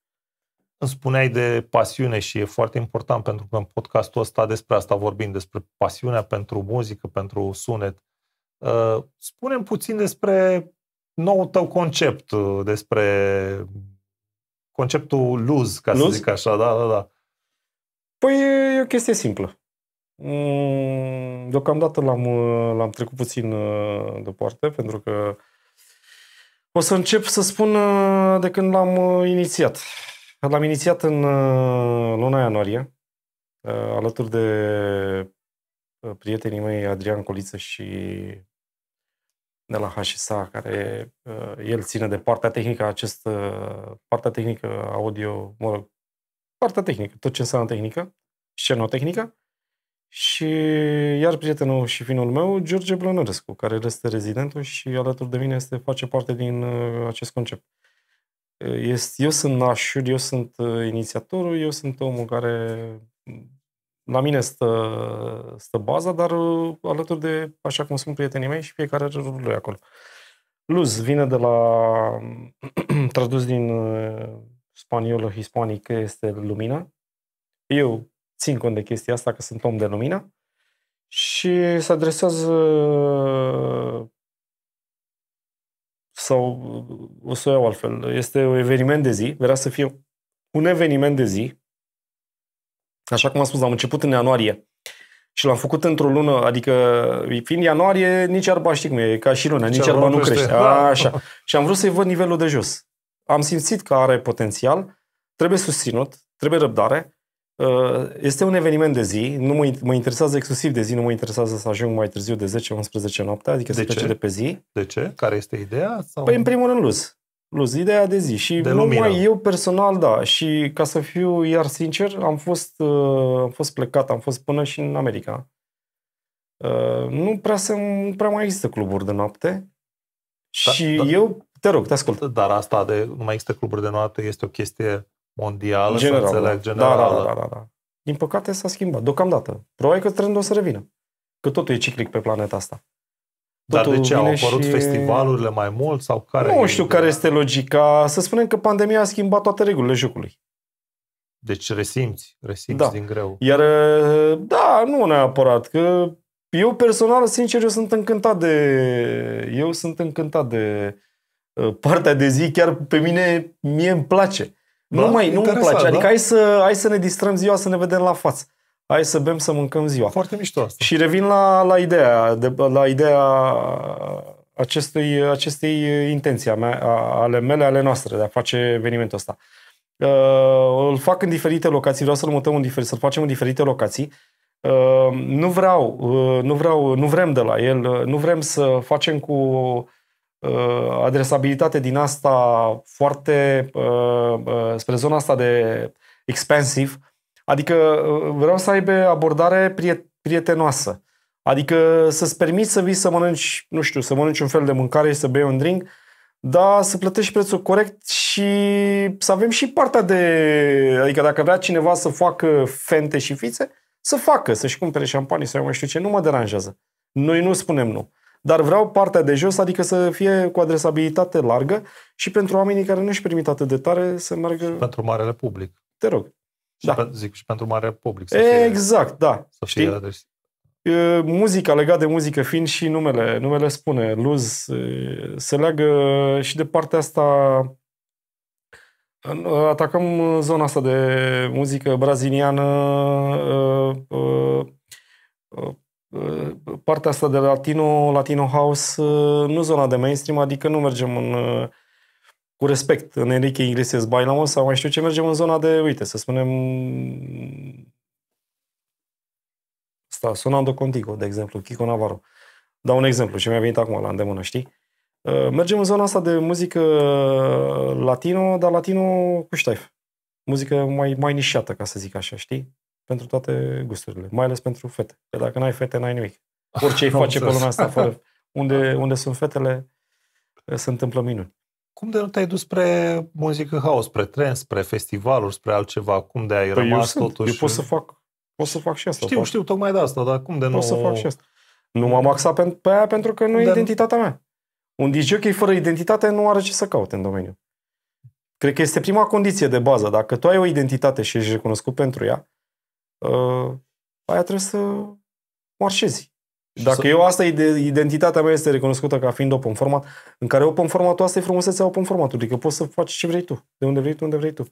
Speaker 1: Îmi spuneai de pasiune și e foarte important pentru că în podcastul ăsta despre asta vorbim, despre pasiunea pentru muzică, pentru sunet. Spune-mi puțin despre noul tău concept, despre conceptul Luz, ca să zic așa, da.
Speaker 2: Păi e o chestie simplă. Deocamdată l-am trecut puțin deoparte, pentru că o să încep să spun de când l-am inițiat. L-am inițiat în luna ianuarie, alături de prietenii mei Adrian Coliță și de la HSA, care el ține de partea tehnică, partea tehnică audio, partea tehnică, tot ce înseamnă tehnică, scenotehnică, și iar prietenul și finul meu, George Blănărescu, care este rezidentul și alături de mine face parte din acest concept. Eu sunt nașul, eu sunt inițiatorul, eu sunt omul care la mine stă baza, dar alături de, așa cum spun prietenii mei, și fiecare are rolul lui acolo. Luz vine de la tradus din spaniolă hispanică, este lumină. Eu țin cont de chestia asta că sunt om de lumină și se adresează sau o să o iau altfel. Este un eveniment de zi, vrea să fie un eveniment de zi. Așa cum am spus, am început în ianuarie și l-am făcut într-o lună, adică fiind ianuarie, nici iarba știi cum e, ca și luna, nici iarba nu crește. Așa. Și am vrut să-i văd nivelul de jos. Am simțit că are potențial, trebuie susținut, trebuie răbdare. Este un eveniment de zi, nu mă interesează exclusiv de zi, nu mă interesează să ajung mai târziu de 10-11 noaptea, adică să plece de pe zi.
Speaker 1: De ce? Care este ideea? Sau...
Speaker 2: Păi în primul rând luz, ideea de zi. Și numai eu personal, da. Și ca să fiu iar sincer, am fost plecat, am fost până și în America. Nu prea mai există cluburi de noapte. Și eu, te rog, te ascult.
Speaker 1: Dar asta de nu mai există cluburi de noapte este o chestie mondială,
Speaker 2: general,
Speaker 1: să înțeleg, generală.
Speaker 2: Da. Din păcate s-a schimbat, deocamdată. Probabil că trendul o să revină. Că totul e ciclic pe planeta asta.
Speaker 1: Dar de ce? Au apărut festivalurile mai mult? Sau care
Speaker 2: nu știu care este logica. Să spunem că pandemia a schimbat toate regulile jocului.
Speaker 1: Deci resimți din greu.
Speaker 2: Iar, da, nu neapărat. Că eu personal, sincer, eu sunt încântat de partea de zi. Chiar pe mie îmi place. Da, nu îmi place. Da? Adică hai să ne distrăm ziua, să ne vedem la față. Hai să bem, să mâncăm ziua.
Speaker 1: Foarte mișto asta.
Speaker 2: Și revin la ideea acestei intenții ale noastre de a face evenimentul ăsta. Îl fac în diferite locații, vreau să-l mutăm să-l facem în diferite locații. Nu vrem de la el, nu vrem să facem cu adresabilitate din asta foarte spre zona asta de expensive. Adică vreau să aibă abordare prietenoasă. Adică să-ți permiți să vii să mănânci, nu știu, să mănânci un fel de mâncare, să bei un drink, dar să plătești prețul corect și să avem și partea de... Adică dacă vrea cineva să facă fente și fițe, să facă, să-și cumpere șampanie sau mai știu ce, nu mă deranjează. Noi nu spunem nu. Dar vreau partea de jos, adică să fie cu adresabilitate largă și pentru oamenii care nu își permit atât de tare să meargă...
Speaker 1: Pentru marele public.
Speaker 2: Te rog.
Speaker 1: Zic și pentru marele public.
Speaker 2: Exact, da. Să fie muzica, legat de muzică, fiind și numele spune, Luz, se leagă și de partea asta. Atacăm zona asta de muzică braziliană, partea asta de Latino House, nu zona de mainstream, adică nu mergem cu respect în Enrique Iglesias Bailamos sau mai știu ce, mergem în zona de, uite, să spunem Sonando Contigo, de exemplu, Kiko Navarro. Dau un exemplu și mi-a venit acum la îndemână, știi? Mergem în zona asta de muzică latino, dar latino cu ștaif. Muzică mai nișată, ca să zic așa, știi? Pentru toate gusturile, mai ales pentru fete. Că dacă n-ai fete, n-ai nimic. Orice îi face pe lumea asta, fără unde sunt fetele, se întâmplă minuni.
Speaker 1: Cum de nu te-ai dus spre muzică house, spre trance, spre festivaluri, spre altceva? Cum de ai rămas totuși?
Speaker 2: Eu pot să fac și asta.
Speaker 1: Știu, tocmai de asta, dar cum de nu...
Speaker 2: Pot să fac și asta. Nu m-am axat pe aia pentru că nu e identitatea mea. Un DJ fără identitate nu are ce să caute în domeniu. Cred că este prima condiție de bază. Dacă tu ai o identitate și ești recunoscut pentru ea, aia trebuie să marșezi. Dacă asta identitatea mea este recunoscută ca fiind open format, în care open formatul, asta e frumusețea open formatului, că poți să faci ce vrei tu, de unde vrei tu.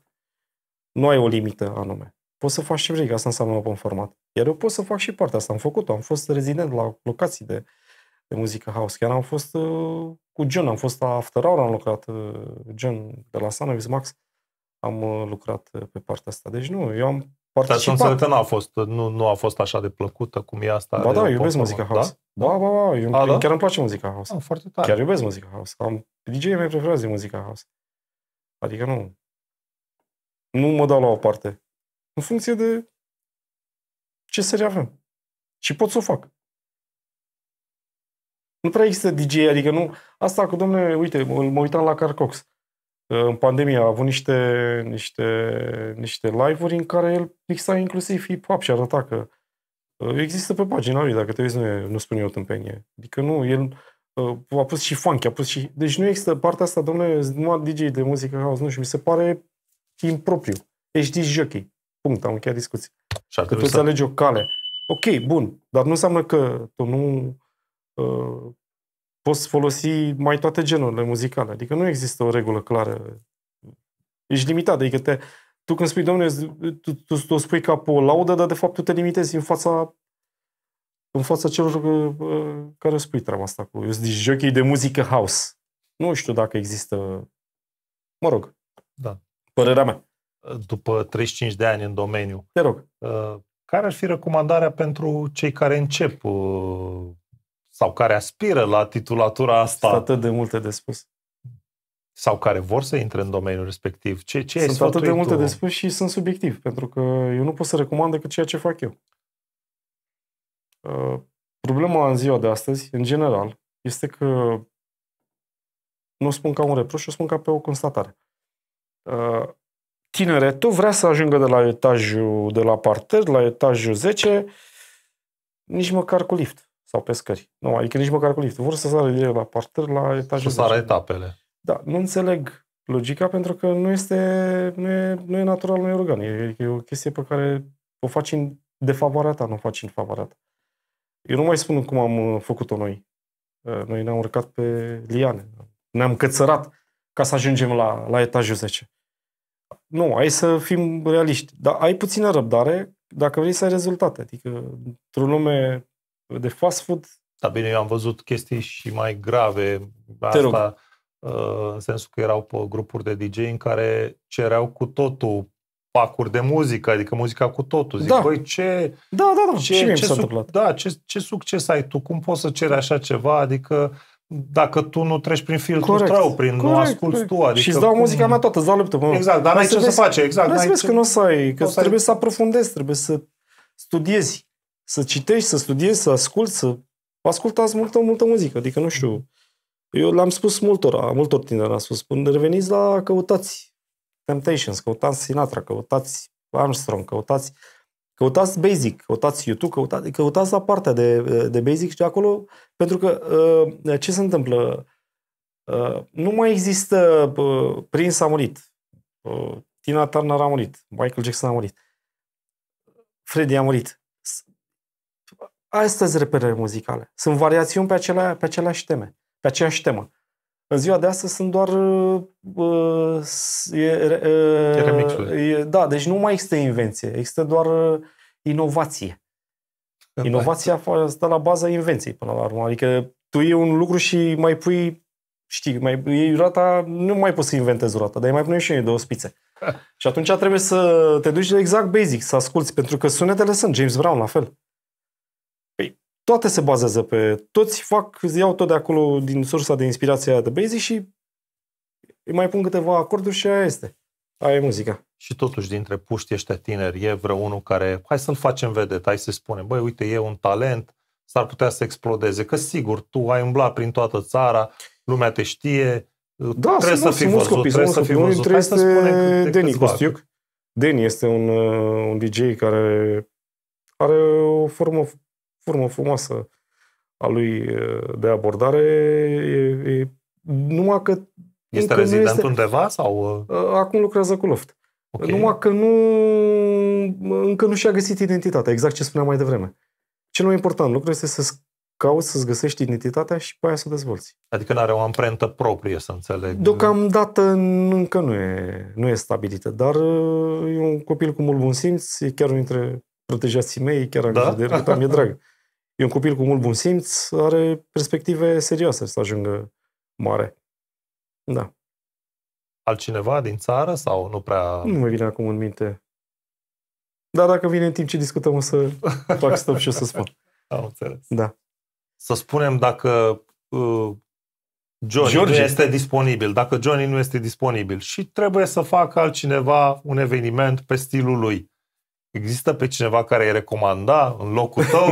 Speaker 2: Nu ai o limită anume. Poți să faci ce vrei, că asta înseamnă open format. Iar eu pot să fac și partea asta. Am făcut-o. Am fost rezident la locații de muzică house. Chiar am fost cu John, am fost la After Hour, am lucrat John de la Sanovis Max. Am lucrat pe partea asta. Deci nu, eu am participat.
Speaker 1: Dar să nu a fost așa de plăcută cum e asta.
Speaker 2: Ba da, iubesc muzica house. Da? Ba, chiar îmi place muzica house.
Speaker 1: Foarte tare.
Speaker 2: Chiar iubesc muzica house. Am DJ-ii mei preferați din muzica house. Adică nu mă dau la o parte. În funcție de ce serie avem. Și pot să o fac. Nu prea există DJ, adică nu... Asta cu, domnule, uite, mă uitam la Carcox. În pandemie a avut niște live-uri în care el mixa inclusiv hip-hop și arăta că există pe pagina lui, dacă te uiți, nu spun eu tâmpenie. Adică nu, el a pus și funk, a pus și... Deci nu există partea asta, domnule, numai DJ de muzică house, nu știu, mi se pare impropriu. Ești disc jockey. Punct, am încheiat discuții. Că tu îți alegi o cale. Ok, bun, dar nu înseamnă că tu nu poți folosi mai toate genurile muzicale. Adică nu există o regulă clară. Ești limitat. Adică tu când spui, domnule, tu spui ca pe o laudă, dar de fapt tu te limitezi în fața celor care spui treaba asta. Eu sunt jockey de muzică house. Nu știu dacă există... Mă rog.
Speaker 1: Da.
Speaker 2: Părerea mea.
Speaker 1: După 35 de ani în domeniu.
Speaker 2: Te rog.
Speaker 1: Care ar fi recomandarea pentru cei care încep sau care aspiră la titulatura asta?
Speaker 2: Sunt atât de multe de spus.
Speaker 1: Sau care vor să intre în domeniul respectiv. Ce
Speaker 2: sunt atât de multe de spus și sunt subiectiv, pentru că eu nu pot să recomand decât ceea ce fac eu. Problema în ziua de astăzi, în general, este că nu o spun ca un reproș, o spun ca pe o constatare. Tineretul vrea să ajungă de la etajul de la parter, la etajul 10, nici măcar cu lift sau pe scări. Nu, adică nici măcar cu lift. Vor să sară de la parter la etajul 10.
Speaker 1: Să sară etapele.
Speaker 2: Da, nu înțeleg logica pentru că nu e natural, nu e organic. E o chestie pe care o faci de favoarea ta, nu o faci în favoarea ta. Eu nu mai spun cum am făcut-o noi. Noi ne-am urcat pe liane. Ne-am cățărat ca să ajungem la etajul 10. Nu, hai să fim realiști. Dar ai puțină răbdare dacă vrei să ai rezultate. Adică, într-o lume de fast food...
Speaker 1: Da, bine, eu am văzut chestii și mai grave. Asta, în sensul că erau pe grupuri de DJ în care cereau cu totul pacuri de muzică, adică muzica cu totul. Zic, băi, ce...
Speaker 2: Da. Și mie mi s-a întâmplat.
Speaker 1: Da, ce succes ai tu? Cum poți să ceri așa ceva? Adică dacă tu nu treci prin filtrul tău, nu asculți tu. Adică
Speaker 2: și îți dau muzica mea toată, îți dau laptop.
Speaker 1: Exact, dar n-ai ce să faci. Exact,
Speaker 2: să vezi că nu o să ai, că trebuie să aprofundezi, trebuie să studiezi, să citești, să studiezi, să asculți, să ascultați multă muzică. Adică, nu știu, eu le-am spus multor tineri, am spus, până reveniți la căutați Temptations, căutați Sinatra, căutați Armstrong, căutați basic, căutați YouTube, căutați la partea de basic și acolo, pentru că ce se întâmplă? Nu mai există Prince a murit, Tina Turner a murit, Michael Jackson a murit, Freddie a murit. Astea sunt reperele muzicale. Sunt variațiuni pe aceleași teme, pe aceeași temă. În ziua de astăzi sunt doar
Speaker 1: remixuri.
Speaker 2: Da, deci nu mai există invenție, există doar inovație. Inovația stă la baza invenției până la urmă. Adică tu iei un lucru și mai pui, mai iei roata, nu mai poți să inventezi roata, dar îi mai pune și două spițe. Și atunci trebuie să te duci exact basic, să asculți, pentru că sunetele sunt James Brown la fel. Toate se bazează pe... Toți iau tot de acolo din sursa de inspirație aia de basic și îi mai pun câteva acorduri și aia este. Aia e muzica.
Speaker 1: Și totuși, dintre puștii ăștia tineri, e vreunul care, hai să-l facem vedet, hai să spunem, băi, uite, e un talent, s-ar putea să explodeze, că sigur, tu ai umblat prin toată țara, lumea te știe,
Speaker 2: da, trebuie să fii văzut, trebuie să fii văzut. Hai să spunem Deni Costiuc. Deni este un DJ care are o formă frumoasă a lui de abordare, numai că
Speaker 1: este rezident undeva sau?
Speaker 2: Acum lucrează cu Loft. Okay. Numai că încă nu și-a găsit identitatea, exact ce spuneam mai devreme. Cel mai important lucru este să cauți, să-ți găsești identitatea și pe aia să o dezvolți.
Speaker 1: Adică nu are o amprentă proprie, să înțeleg.
Speaker 2: Deocamdată încă nu e stabilită, dar e un copil cu mult bun simț, e chiar unul dintre protejații mei, chiar am grijă de el, mi-e drag. E un copil cu mult bun simț, are perspective serioase să ajungă mare. Da.
Speaker 1: Altcineva din țară sau nu prea...
Speaker 2: Nu mă vine acum în minte. Dar dacă vine în timp ce discutăm, o să fac stop și o să spun.
Speaker 1: Am înțeles.
Speaker 2: Da.
Speaker 1: Să spunem dacă Johnny nu este disponibil, dacă Johnny nu este disponibil și trebuie să facă altcineva un eveniment pe stilul lui. Există pe cineva care îi recomanda în locul tău?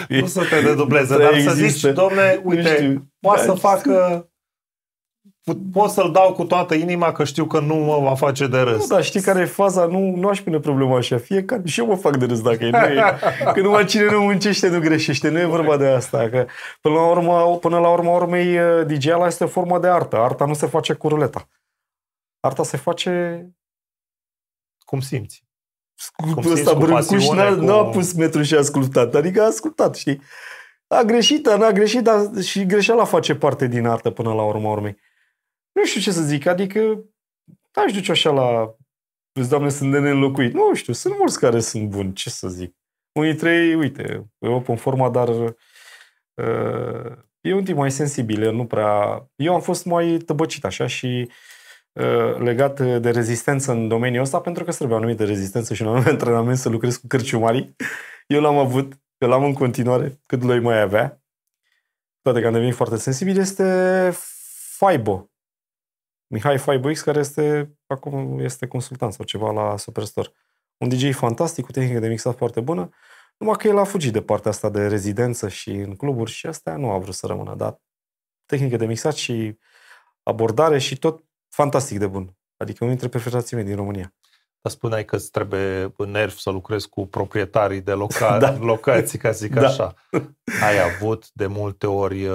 Speaker 1: Nu să te dedubleze, dar să zici, domne, uite, poate să facă... Pot să-l dau cu toată inima că știu că nu mă va face de râs.
Speaker 2: Nu, dar știi care e faza? Nu aș pune problema așa. Fiecare, și eu mă fac de râs dacă că numai cine nu muncește nu greșește. Nu e vorba de asta. Că până la urmă urmei, DJ-ul este o formă de artă. Arta nu se face cu ruleta. Arta se face...
Speaker 1: Cum simți.
Speaker 2: ăsta Brâncuș n-a pus metru și a ascultat. Adică a ascultat, știi? A greșit, dar n-a greșit, dar și greșeala face parte din artă până la urma urmei. Nu știu ce să zic, adică n-aș duce așa la Doamne, sunt de neînlocuit. Nu știu, sunt mulți care sunt buni, ce să zic. Unii dintre ei, uite, e open forma, dar e un tip mai sensibil, nu prea... Eu am fost mai tăbăcit așa și legat de rezistență în domeniul ăsta, pentru că îți trebuie o anumită rezistență și un anumit antrenament să lucrez cu cărciumarii. Eu l-am avut, îl am în continuare, cât l-o mai avea. Toate că am devenit foarte sensibil, este Faibo. Mihai Faibo X, care acum este consultant sau ceva la Superstore. Un DJ fantastic, cu tehnică de mixat foarte bună, numai că el a fugit de partea asta de rezidență și în cluburi și astea nu a vrut să rămână, dar tehnică de mixat și abordare și tot fantastic de bun. Adică unul dintre preferații mei din România.
Speaker 1: Dar spuneai că îți trebuie în nerv să lucrezi cu proprietarii de locații, ca zic așa. Ai avut de multe ori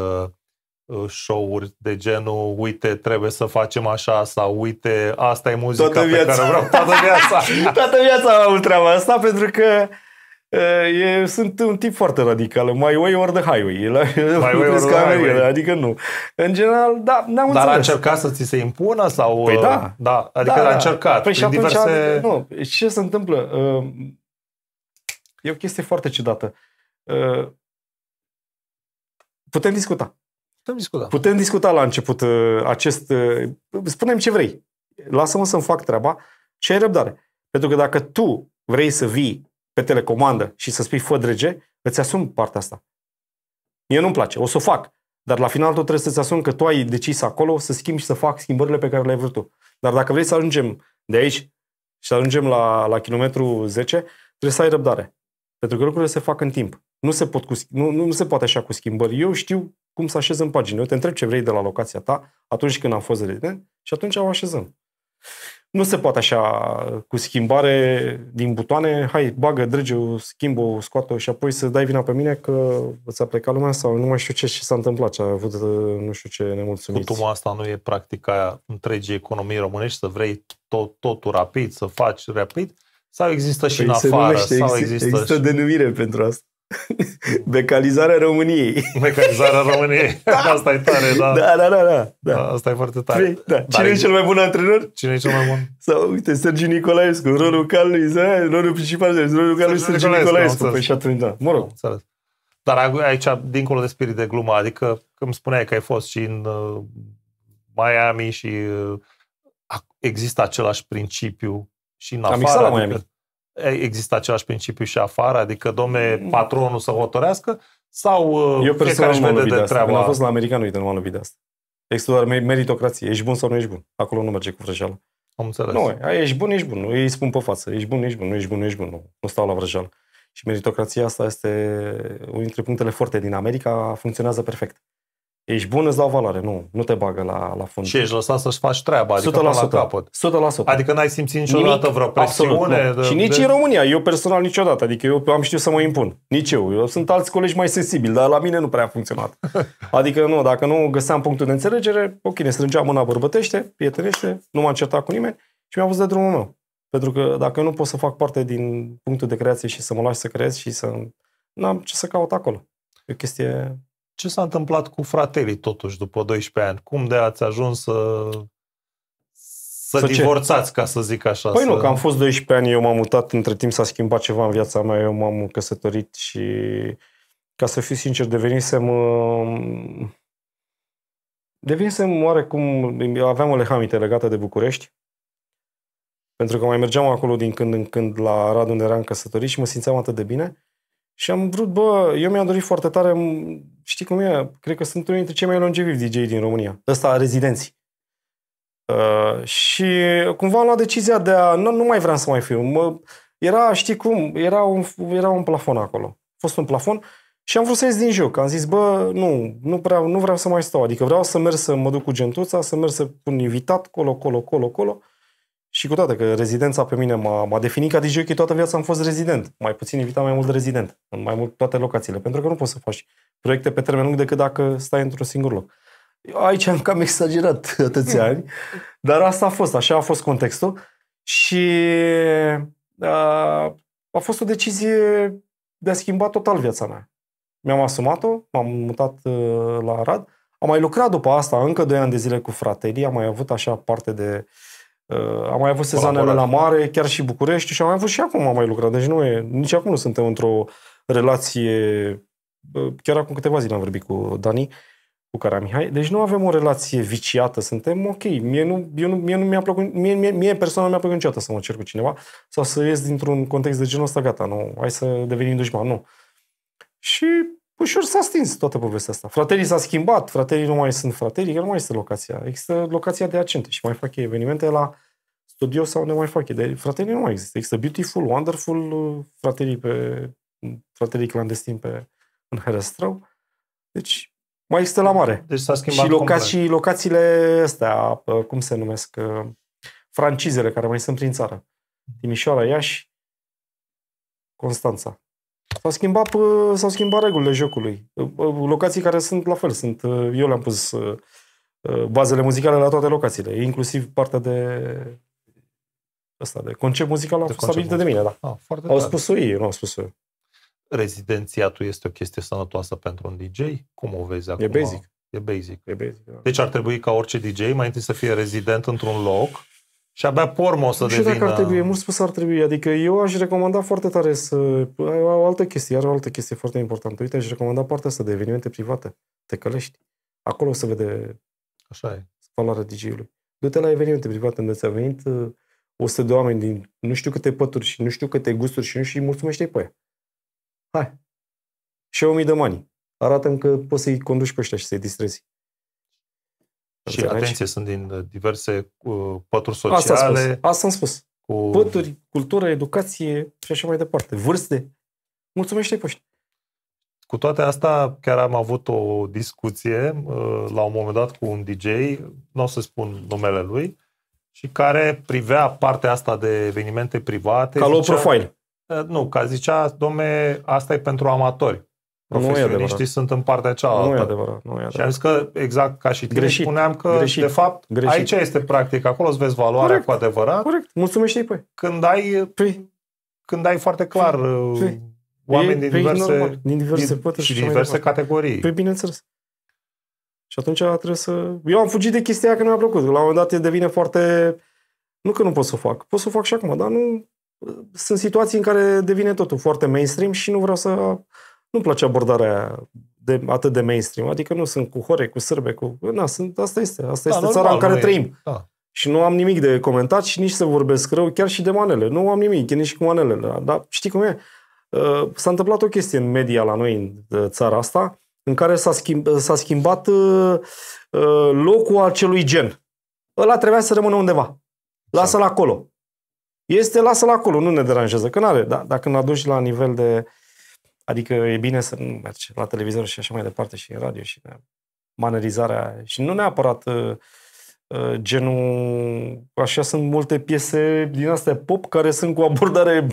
Speaker 1: show-uri de genul, uite, trebuie să facem așa, sau uite, asta e muzica pe care vreau toată viața.
Speaker 2: Toată viața am avut treaba asta, pentru că sunt un tip foarte radical. My way or the highway. Adică nu. În general, da, n-am înțeles.
Speaker 1: Dar a încercat să ți se impună? Sau,
Speaker 2: păi da.
Speaker 1: Adică a încercat.
Speaker 2: Păi și atunci, nu, ce se întâmplă? E o chestie foarte ciudată. Putem discuta. Putem discuta la început acest... Spune-mi ce vrei. Lasă-mă să-mi fac treaba și ai răbdare. Pentru că dacă tu vrei să vii pe telecomandă și să spui fă drege, îți asumi partea asta. Mie nu-mi place, o să o fac. Dar la final tu trebuie să-ți asumi că tu ai decis acolo să schimbi și să fac schimbările pe care le-ai vrut tu. Dar dacă vrei să ajungem de aici și să ajungem la kilometru 10, trebuie să ai răbdare. Pentru că lucrurile se fac în timp. Nu se poate așa cu schimbări. Eu știu cum să așez în pagină. Eu te întreb ce vrei de la locația ta atunci când am fost rezident și atunci o așezăm. Nu se poate așa cu schimbare din butoane, hai, bagă, drege-o, schimbă-o, scoată-o și apoi să dai vina pe mine că ți-a plecat lumea sau nu mai știu ce s-a întâmplat, ce a avut nu știu ce nemulțumiți.
Speaker 1: Cutumul asta nu e practica întregii economii românești, să vrei totul rapid, să faci rapid, sau există și în afară?
Speaker 2: Există denumire pentru asta. Becalizarea României.
Speaker 1: Becalizarea României. Asta e tare, da.
Speaker 2: Da.
Speaker 1: Asta e foarte tare.
Speaker 2: Da. Cine e cel mai bun antrenor?
Speaker 1: Cine e cel mai bun?
Speaker 2: Sau, uite, Sergiu Nicolaescu, rolul principal, rolul calului Sergiu Nicolaescu. Păi și atunci, da. Mă rog.
Speaker 1: Dar aici, dincolo de spirit de glumă, adică, când îmi spuneai că ai fost și în Miami și există același principiu și în afară.
Speaker 2: La Miami.
Speaker 1: Există același principiu și afară? Adică, domne, patronul să hotărească? Sau
Speaker 2: eu
Speaker 1: fiecare își vede de treaba?
Speaker 2: Când am fost la american, uite, nu m-am lovit de asta. Există doar meritocrație. Ești bun sau nu ești bun? Acolo nu merge cu vrăjeală.
Speaker 1: Am înțeles.
Speaker 2: Nu, ești bun. Nu îi spun pe față. Ești bun. Nu stau la vrăjeală. Și meritocrația asta este unul dintre punctele forte din America. Funcționează perfect. Ești bun, îți dau valoare. Nu te bagă la fund.
Speaker 1: Și ești lăsat să-și faci treaba, adică până la capăt.
Speaker 2: 100%.
Speaker 1: Adică n-ai simțit niciodată vreo presiune?
Speaker 2: Și nici în România. Eu personal niciodată. Adică eu am știut să mă impun. Nici eu. Sunt alți colegi mai sensibili, dar la mine nu prea a funcționat. Adică nu, dacă nu găseam punctul de înțelegere, ok, ne strângeam mâna bărbătește, prietenește, nu m-am certat cu nimeni și mi-am văzut de drumul meu. Pentru că dacă eu nu pot să fac parte din punctul de creație și să mă lași să creez și să... N-am ce să caut acolo. E o chestie...
Speaker 1: Ce s-a întâmplat cu Fratelli, totuși, după 12 ani? Cum de ați ajuns să divorțați, ca să zic așa?
Speaker 2: Păi nu, că am fost 12 ani, eu m-am mutat, între timp s-a schimbat ceva în viața mea, eu m-am căsătorit și, ca să fiu sincer, devenisem oarecum, aveam o lehamite legată de București, pentru că mai mergeam acolo din când în când la Radu, unde eram căsătorit și mă simțeam atât de bine. Și am vrut, eu mi-am dorit foarte tare, știi cum e, cred că sunt unul dintre cei mai longevivi DJ din România. Ăsta, rezidenții. Și cumva am luat decizia de a, nu mai vreau să mai fiu. Știi cum, era un plafon acolo. A fost un plafon și am vrut să ies din joc. Am zis, nu vreau să mai stau. Adică vreau să merg să mă duc cu gentuța, să merg să pun invitat, colo. Și cu toate că rezidența pe mine m-a definit ca DJ, toată viața am fost rezident. Mai puțin invitat, mai mult rezident. În mai mult toate locațiile. Pentru că nu poți să faci proiecte pe termen lung decât dacă stai într-un singur loc. Aici am cam exagerat atâția ani. Dar asta a fost. Așa a fost contextul. Și A fost o decizie de a schimba total viața mea. Mi-am asumat-o, m-am mutat la Arad. Am mai lucrat după asta încă 2 ani de zile cu fraterii, am mai avut așa parte de... am mai avut sezonele la mare, chiar și București și am mai avut și acum am mai lucrat. Deci nici acum nu suntem într-o relație... Chiar acum câteva zile am vorbit cu Dani, cu Caramihai. Deci nu avem o relație viciată, suntem ok. Mie mi-a plăcut, mie personal mi-a plăcut niciodată să mă cer cu cineva sau să ies dintr-un context de genul ăsta, gata, nu, hai să devenim dușman, nu. Și ușor s-a stins toată povestea asta. Fraterii s-a schimbat, fraterii nu mai sunt fraterii, că nu mai este locația. Există locația de Accente și mai fac ei evenimente la studio sau ne mai fac ei. De fraterii nu mai există. Există Beautiful, Wonderful, fraterii clandestini în Herăstrău. Deci mai există la mare.
Speaker 1: Deci s-a schimbat
Speaker 2: și locațiile astea, cum se numesc, francizele care mai sunt prin țară. Timișoara, Iași, Constanța. S-au schimbat regulile jocului. Locații care sunt la fel. Eu le-am pus bazele muzicale la toate locațiile, inclusiv partea de concept muzical a fost stabilită de mine. Da. Au spus-o ei, nu au spus-o eu.
Speaker 1: Rezidențiatul este o chestie sănătoasă pentru un DJ? Cum o vezi acum?
Speaker 2: E basic.
Speaker 1: E basic.
Speaker 2: Da.
Speaker 1: Deci ar trebui ca orice DJ mai întâi să fie rezident într-un loc și abia pormă să devină...
Speaker 2: Nu știu dacă ar trebui, e mult spus ar trebui. Adică eu aș recomanda foarte tare să... O altă chestie foarte importantă. Uite, aș recomanda partea asta de evenimente private. Te călești. Acolo se vede
Speaker 1: așa e.
Speaker 2: Valoarea DJ-ului. Du-te la evenimente private unde ți-a venit 100 de oameni din nu știu câte pături și nu știu câte gusturi și îi mulțumește-i pe aia. Hai. Show me the money. Arată-mi că poți să-i conduci pe ăștia și să-i distrezi.
Speaker 1: Și atenție, sunt din diverse pături sociale.
Speaker 2: Asta am spus. Pături, cultură, educație și așa mai departe. Vârste. Mulțumește-i pe ăștia.
Speaker 1: Cu toate astea, chiar am avut o discuție la un moment dat cu un DJ, nu o să spun numele lui, și care privea partea asta de evenimente private.
Speaker 2: Ca low profile.
Speaker 1: Nu, ca zicea, dom'le, asta e pentru amatori. Profesioniștii sunt în partea cealaltă.
Speaker 2: Nu e adevărat.
Speaker 1: Și am zis că, exact ca și tine, spuneam că, de fapt, aici este practic, acolo îți vezi valoarea cu adevărat.
Speaker 2: Corect, mulțumește-i pe
Speaker 1: când ai foarte clar oameni din diverse pături și diverse categorii.
Speaker 2: Păi, bineînțeles. Și atunci trebuie să... Eu am fugit de chestia că nu mi-a plăcut. La un moment dat devine foarte... Nu că nu pot să o fac. Pot să o fac și acum, dar nu... Sunt situații în care devine totul foarte mainstream și nu vreau să... Nu-mi place abordarea atât de mainstream. Adică nu sunt cu hore, cu sârbe, cu... Asta este țara în care trăim.
Speaker 1: Da.
Speaker 2: Și nu am nimic de comentat și nici să vorbesc rău, chiar și de manele. Nu am nimic, nici cu manelele. Dar știi cum e? S-a întâmplat o chestie în media la noi, în țara asta, în care s-a schimbat locul acelui gen. Ăla trebuia să rămână undeva. Lasă-l acolo. Lasă-l acolo, nu ne deranjează. Că n-are. Da, dacă ne aduci la nivel de... Adică e bine să nu mergi la televizor și așa mai departe și în radio și manerizarea. Și nu neapărat genul... Așa sunt multe piese din astea pop care sunt cu abordare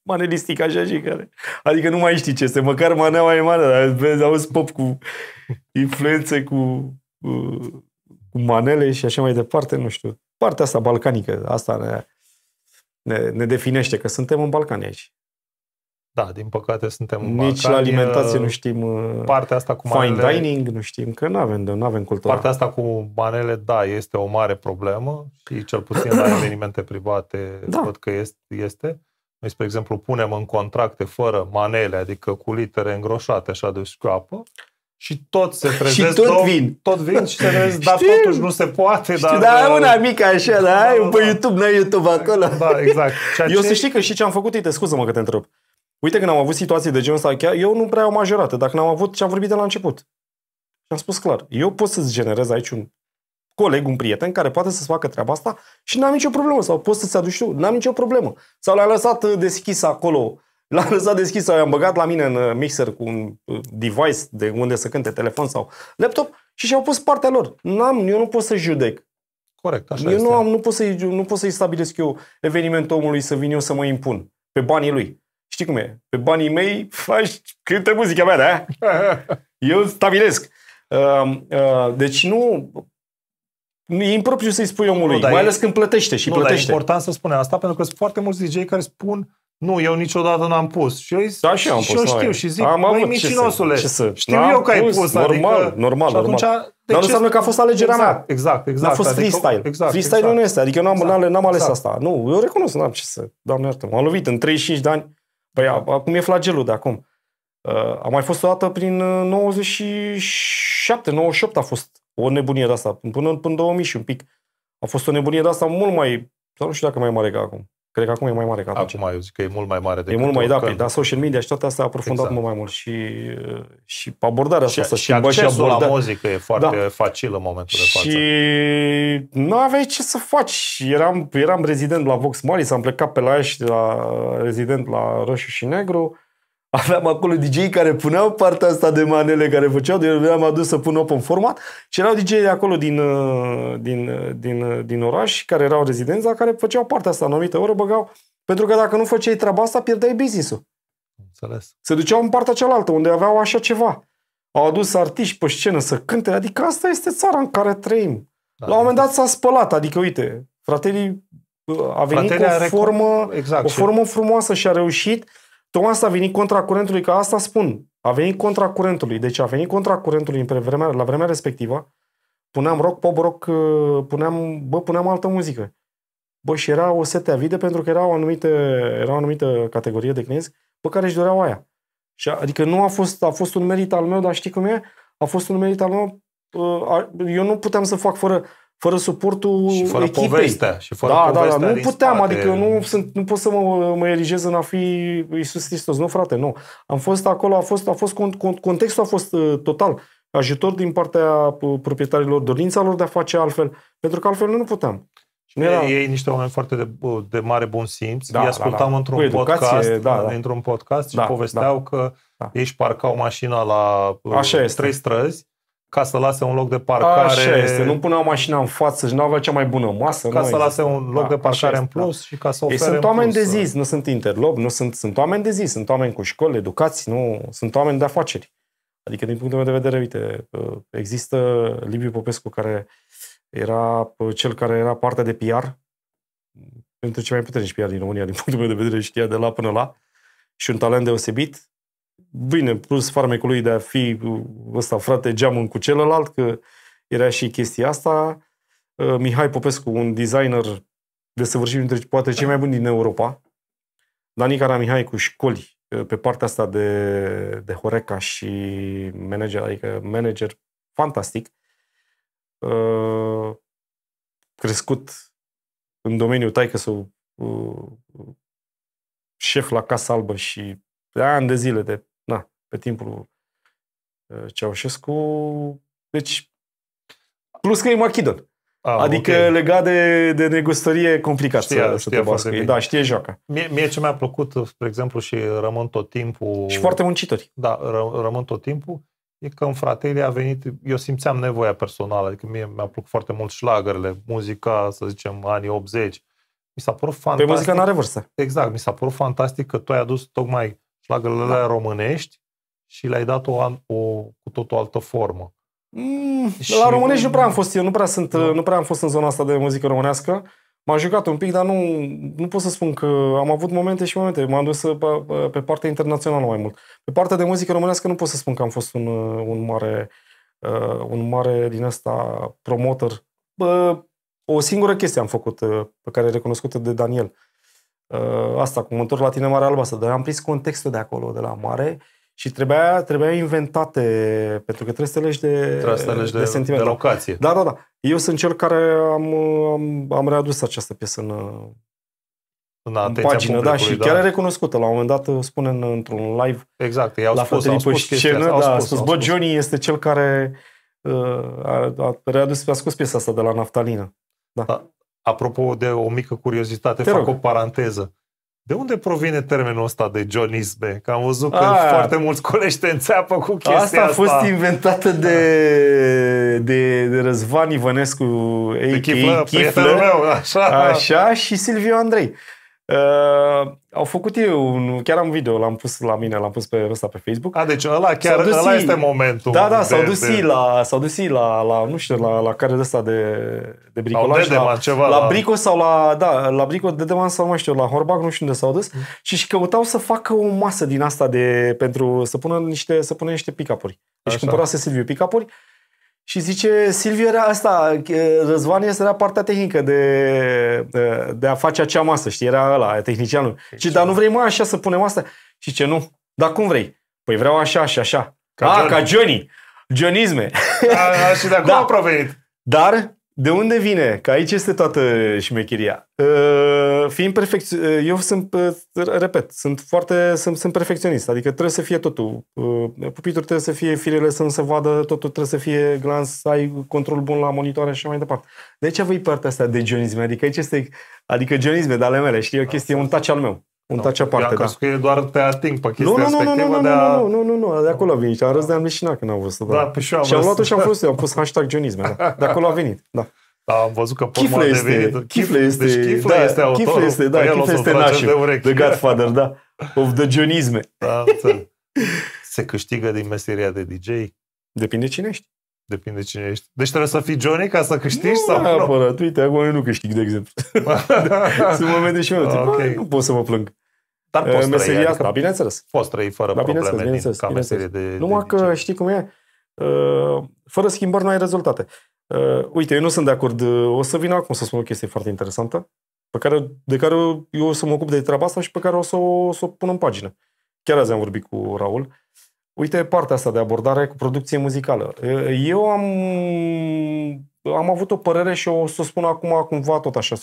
Speaker 2: manelistică așa și care... Adică nu mai știi ce este. Măcar maneaua e manea. Vezi, auzi pop cu influențe cu manele și așa mai departe. Nu știu. Partea asta balcanică, asta ne definește că suntem în Balcani aici.
Speaker 1: Da, din păcate suntem în Balcani.
Speaker 2: Nici la alimentație nu știm
Speaker 1: partea asta cu
Speaker 2: fine dining, nu știm, că nu avem cultură.
Speaker 1: Partea asta cu manele, da, este o mare problemă și cel puțin la evenimente private văd că este. Noi, spre exemplu, punem în contracte fără manele, adică cu litere îngroșate așa de școapă și toți se trezesc.
Speaker 2: Și tot vin
Speaker 1: și se trezesc, dar totuși nu se poate.
Speaker 2: Dar una mică așa, da? Pe YouTube, n-ai YouTube acolo.
Speaker 1: Da, exact.
Speaker 2: Eu să știi că și ce am făcut, uite, scuză-mă că te întreb. Uite, când am avut situații de genul ăsta, chiar, eu nu prea am majorat. Dacă n-am avut, ce-am vorbit de la început. Și am spus clar, eu pot să-ți generez aici un coleg, un prieten, care poate să-ți facă treaba asta și n-am nicio problemă. Sau poți să-ți aduci tu, n-am nicio problemă. Sau l-am lăsat deschis acolo, sau i-am băgat la mine în mixer cu un device de unde să cânte telefon sau laptop și și-au pus partea lor. Eu nu pot să judec.
Speaker 1: Corect, așa
Speaker 2: este. Nu pot să-i stabilesc eu evenimentul omului să vin eu să mă impun pe banii lui. Știi cum e? Pe banii mei faci cântă muzica mea, da? Eu stabilesc. Deci nu... E impropriu să-i spui omului,
Speaker 1: dar
Speaker 2: mai ales când plătește și plătește.
Speaker 1: Dar e important să spunem asta, pentru că sunt foarte mulți DJ care spun nu, eu niciodată n-am pus. Și eu,
Speaker 2: da, și eu am pus,
Speaker 1: eu știu și zic,
Speaker 2: băi,
Speaker 1: micinosule, știu eu că ai pus.
Speaker 2: Normal. Dar nu înseamnă că a fost alegerea mea.
Speaker 1: Exact.
Speaker 2: N-a fost freestyle. Freestyle nu este, adică eu n-am ales asta. Nu, eu recunosc, n-am ce să... Doamne iartă, m-am lovit în 35 de ani. Păi acum e flagelul de acum. A mai fost o dată prin 97, 98 a fost o nebunie de asta, până 2000 și un pic. A fost o nebunie de asta mult mai... Sau nu știu dacă mai mare ca acum. Cred că acum e mai mare ca atunci.
Speaker 1: Acum eu zic că e mult mai mare decât...
Speaker 2: E mult mai, dar social media și toate astea a aprofundat mult mai mult și abordarea asta
Speaker 1: și accesul la muzică e foarte facil în momentul de față.
Speaker 2: Și nu aveai ce să faci. Eram rezident la Vox Mali, s-am plecat pe la Iași, rezident la Roșu și Negru. Aveam acolo DJ care puneau partea asta de manele care făceau, de eu am adus să pun open format și erau DJ acolo din oraș care erau rezidenți, care făceau partea asta, în o anumită oră băgau, pentru că dacă nu făceai treaba asta, pierdeai business-ul.
Speaker 1: Înțeles.
Speaker 2: Se duceau în partea cealaltă, unde aveau așa ceva. Au adus artiști pe scenă să cânte, adică asta este țara în care trăim. La un moment dat s-a spălat, adică uite, Fratelii a venit cu o formă frumoasă și a reușit. Tocmai asta a venit contra curentului, că asta spun. A venit contra curentului. Deci a venit contra curentului la vremea respectivă. Puneam rock, pop rock, puneam altă muzică. Bă, și era o sete avide pentru că era o anumită categorie de clienți pe care își doreau aia. Și, adică nu a fost un merit al meu, dar știi cum e? A fost un merit al meu. Eu nu puteam să fac fără suportul
Speaker 1: și fără
Speaker 2: echipei.
Speaker 1: Povestea, și fără povestea
Speaker 2: nu puteam,
Speaker 1: spate.
Speaker 2: adică nu pot să mă erigez în a fi Iisus Hristos. Nu, frate, nu. Am fost acolo, contextul a fost total ajutor din partea proprietarilor, dorința lor de a face altfel, pentru că altfel nu puteam.
Speaker 1: Ei niște oameni foarte de mare bun simț. Îi ascultam într-un podcast și povesteau că ei își parcau mașina la 3 străzi ca să lase un loc de parcare.
Speaker 2: Așa este. Nu puneau mașina în față și nu avea cea mai bună masă.
Speaker 1: Ca să lase un loc de parcare în plus și ca să ofere
Speaker 2: sunt oameni de zis, nu sunt interlopi, sunt oameni de zis, sunt oameni cu școli, educați, nu sunt oameni de afaceri. Adică din punctul meu de vedere, uite, există Liviu Popescu care era cel care era partea de PR, pentru cei mai puternici PR din România, din punctul meu de vedere, știa de la până la, și un talent deosebit. Bine, plus farmecul lui de a fi ăsta, frate, geamăn cu celălalt, că era și chestia asta. Mihai Popescu, un designer desăvârșit dintre poate cei mai buni din Europa. Danica Mihai cu școli pe partea asta de Horeca și manager, adică manager fantastic. Crescut în domeniul taică-său șef la Casa Albă și de ani de zile pe timpul Ceaușescu. Deci, plus că e machidon. Adică legat de negustărie complicat să te bască. Da, știe joaca.
Speaker 1: Mie ce mi-a plăcut, spre exemplu, și rămân tot timpul...
Speaker 2: Și foarte muncitori.
Speaker 1: Da, rămân tot timpul, e că în Fratelii a venit, eu simțeam nevoia personală, adică mie mi-a plăcut foarte mult șlagările, muzica, să zicem, anii 80. Mi s-a părut fantastic.
Speaker 2: Pe muzica n-are vârstă.
Speaker 1: Exact, mi s-a părut fantastic că tu ai adus tocmai șlagările alea românești și le-ai dat cu tot o altă formă.
Speaker 2: La românești nu prea am fost eu, nu prea am fost în zona asta de muzică românească. M-am jucat un pic, dar nu pot să spun că am avut momente și momente. M-am dus pe partea internațională mai mult. Pe partea de muzică românească nu pot să spun că am fost un mare din ăsta promoter. O singură chestie am făcut, pe care e recunoscută de Daniel. Asta, cu Mă întorc la tine, Mare Albastră. Dar am prins contextul de acolo, de la mare, și trebuia inventate, pentru că trebuie să legi de sentiment.
Speaker 1: De locație.
Speaker 2: Da. Eu sunt cel care am readus această piesă în pagină, da, și chiar e recunoscută. La un moment dat spune într-un live.
Speaker 1: Exact, i-au spus
Speaker 2: scenă, a spus, Johnny este cel care a scos piesa asta de la Naftalină. Da.
Speaker 1: Apropo de o mică curiozitate, fac o paranteză. De unde provine termenul ăsta de Johnisme? Că am văzut că foarte mulți colegi te înțeapă cu chestia asta.
Speaker 2: Asta a fost inventată de Răzvan Ivănescu, a.k.a.
Speaker 1: Chiflă, prietenul meu,
Speaker 2: așa, și Silviu Andrei. făcut chiar am video, l-am pus la mine, l-am pus pe ăsta pe Facebook.
Speaker 1: Deci ăla este momentul.
Speaker 2: Da, s-au dus la nu știu, la care de ăsta de bricolaj, la Brico sau la Brico Dedeman sau nu știu, la Horbach, nu știu unde s-au dus și căutau să facă o masă din asta pentru să pună niște pick-up-uri. Deci cumpărase Silviu pick-up-uri. Și zice, Silviu era asta, Răzvan era partea tehnică de a face acea masă, știi, era ăla, tehnicianul. Și dar nu vrei mai așa să punem asta? Și ce nu? Dar cum vrei? Păi vreau așa și așa. Ca Johnny. Johnnyisme.
Speaker 1: Și de acum a provenit.
Speaker 2: Dar de unde vine? Că aici este toată șmecheria. Fiind eu repet, sunt perfecționist, adică trebuie să fie totul. Pupitul trebuie să fie, firele să nu se vadă, totul trebuie să fie glans, să ai control bun la monitoare și mai departe. De aici văi partea asta de jonisme, adică jonisme de ale mele, știi, o chestie, un touch al meu. Un touch aparte, da.
Speaker 1: Că doar te ating pe chestia respectivă de a...
Speaker 2: Nu, de acolo a venit. Am râs de amleșinat când am văzut.
Speaker 1: Da, pe și am
Speaker 2: luat-o și am folosit, am pus hashtag jonisme. Da. De acolo a venit, da.
Speaker 1: Da, am văzut că pormă a devenit...
Speaker 2: Chifle este...
Speaker 1: Deci Chifle este autorul.
Speaker 2: Chifle este nașul. The Godfather, da. Of the jonisme.
Speaker 1: Da, se câștigă din meseria de DJ?
Speaker 2: Depinde cine ești.
Speaker 1: Depinde cine ești. Deci trebuie să fii Johnny ca să câștigi?
Speaker 2: Nu neapărat. Uite, acum eu nu câștig, de exemplu. Sunt momente și eu nu pot să mă plâng.
Speaker 1: Dar poți
Speaker 2: meseria
Speaker 1: trăi,
Speaker 2: asta, bineînțeles.
Speaker 1: Poți trăi fără probleme ca meserie de
Speaker 2: numai că știi cum e? Fără schimbări nu ai rezultate. Uite, eu nu sunt de acord. O să vin acum să spun o chestie foarte interesantă de care eu o să mă ocup de treaba asta și pe care o să o pun în pagină. Chiar azi am vorbit cu Raul. Uite partea asta de abordare cu producție muzicală. Eu am avut o părere și o să o spun acum cumva tot așa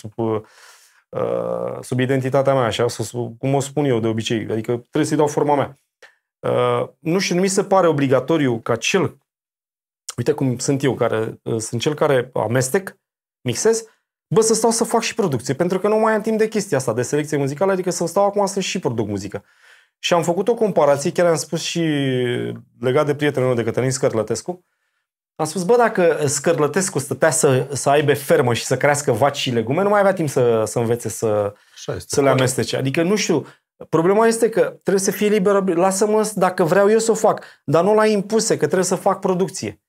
Speaker 2: sub identitatea mea, așa, cum o spun eu de obicei. Adică trebuie să-i dau forma mea. Nu știu, nu mi se pare obligatoriu ca uite cum sunt eu, care sunt cel care amestec, mixez, să stau să fac și producție, pentru că nu mai am timp de chestia asta, de selecție muzicală, adică să stau acum să și produc muzică. Și am făcut o comparație, chiar am spus și legat de prietenul meu de Cătălin Scărlătescu. Am spus, dacă Scărlătescu stătea să aibă fermă și să crească vaci și legume, nu mai avea timp să învețe să le amestece. Adică, nu știu, problema este că trebuie să fie liberă. Lasă-mă dacă vreau eu să o fac, dar nu la impuse, că trebuie să fac producție.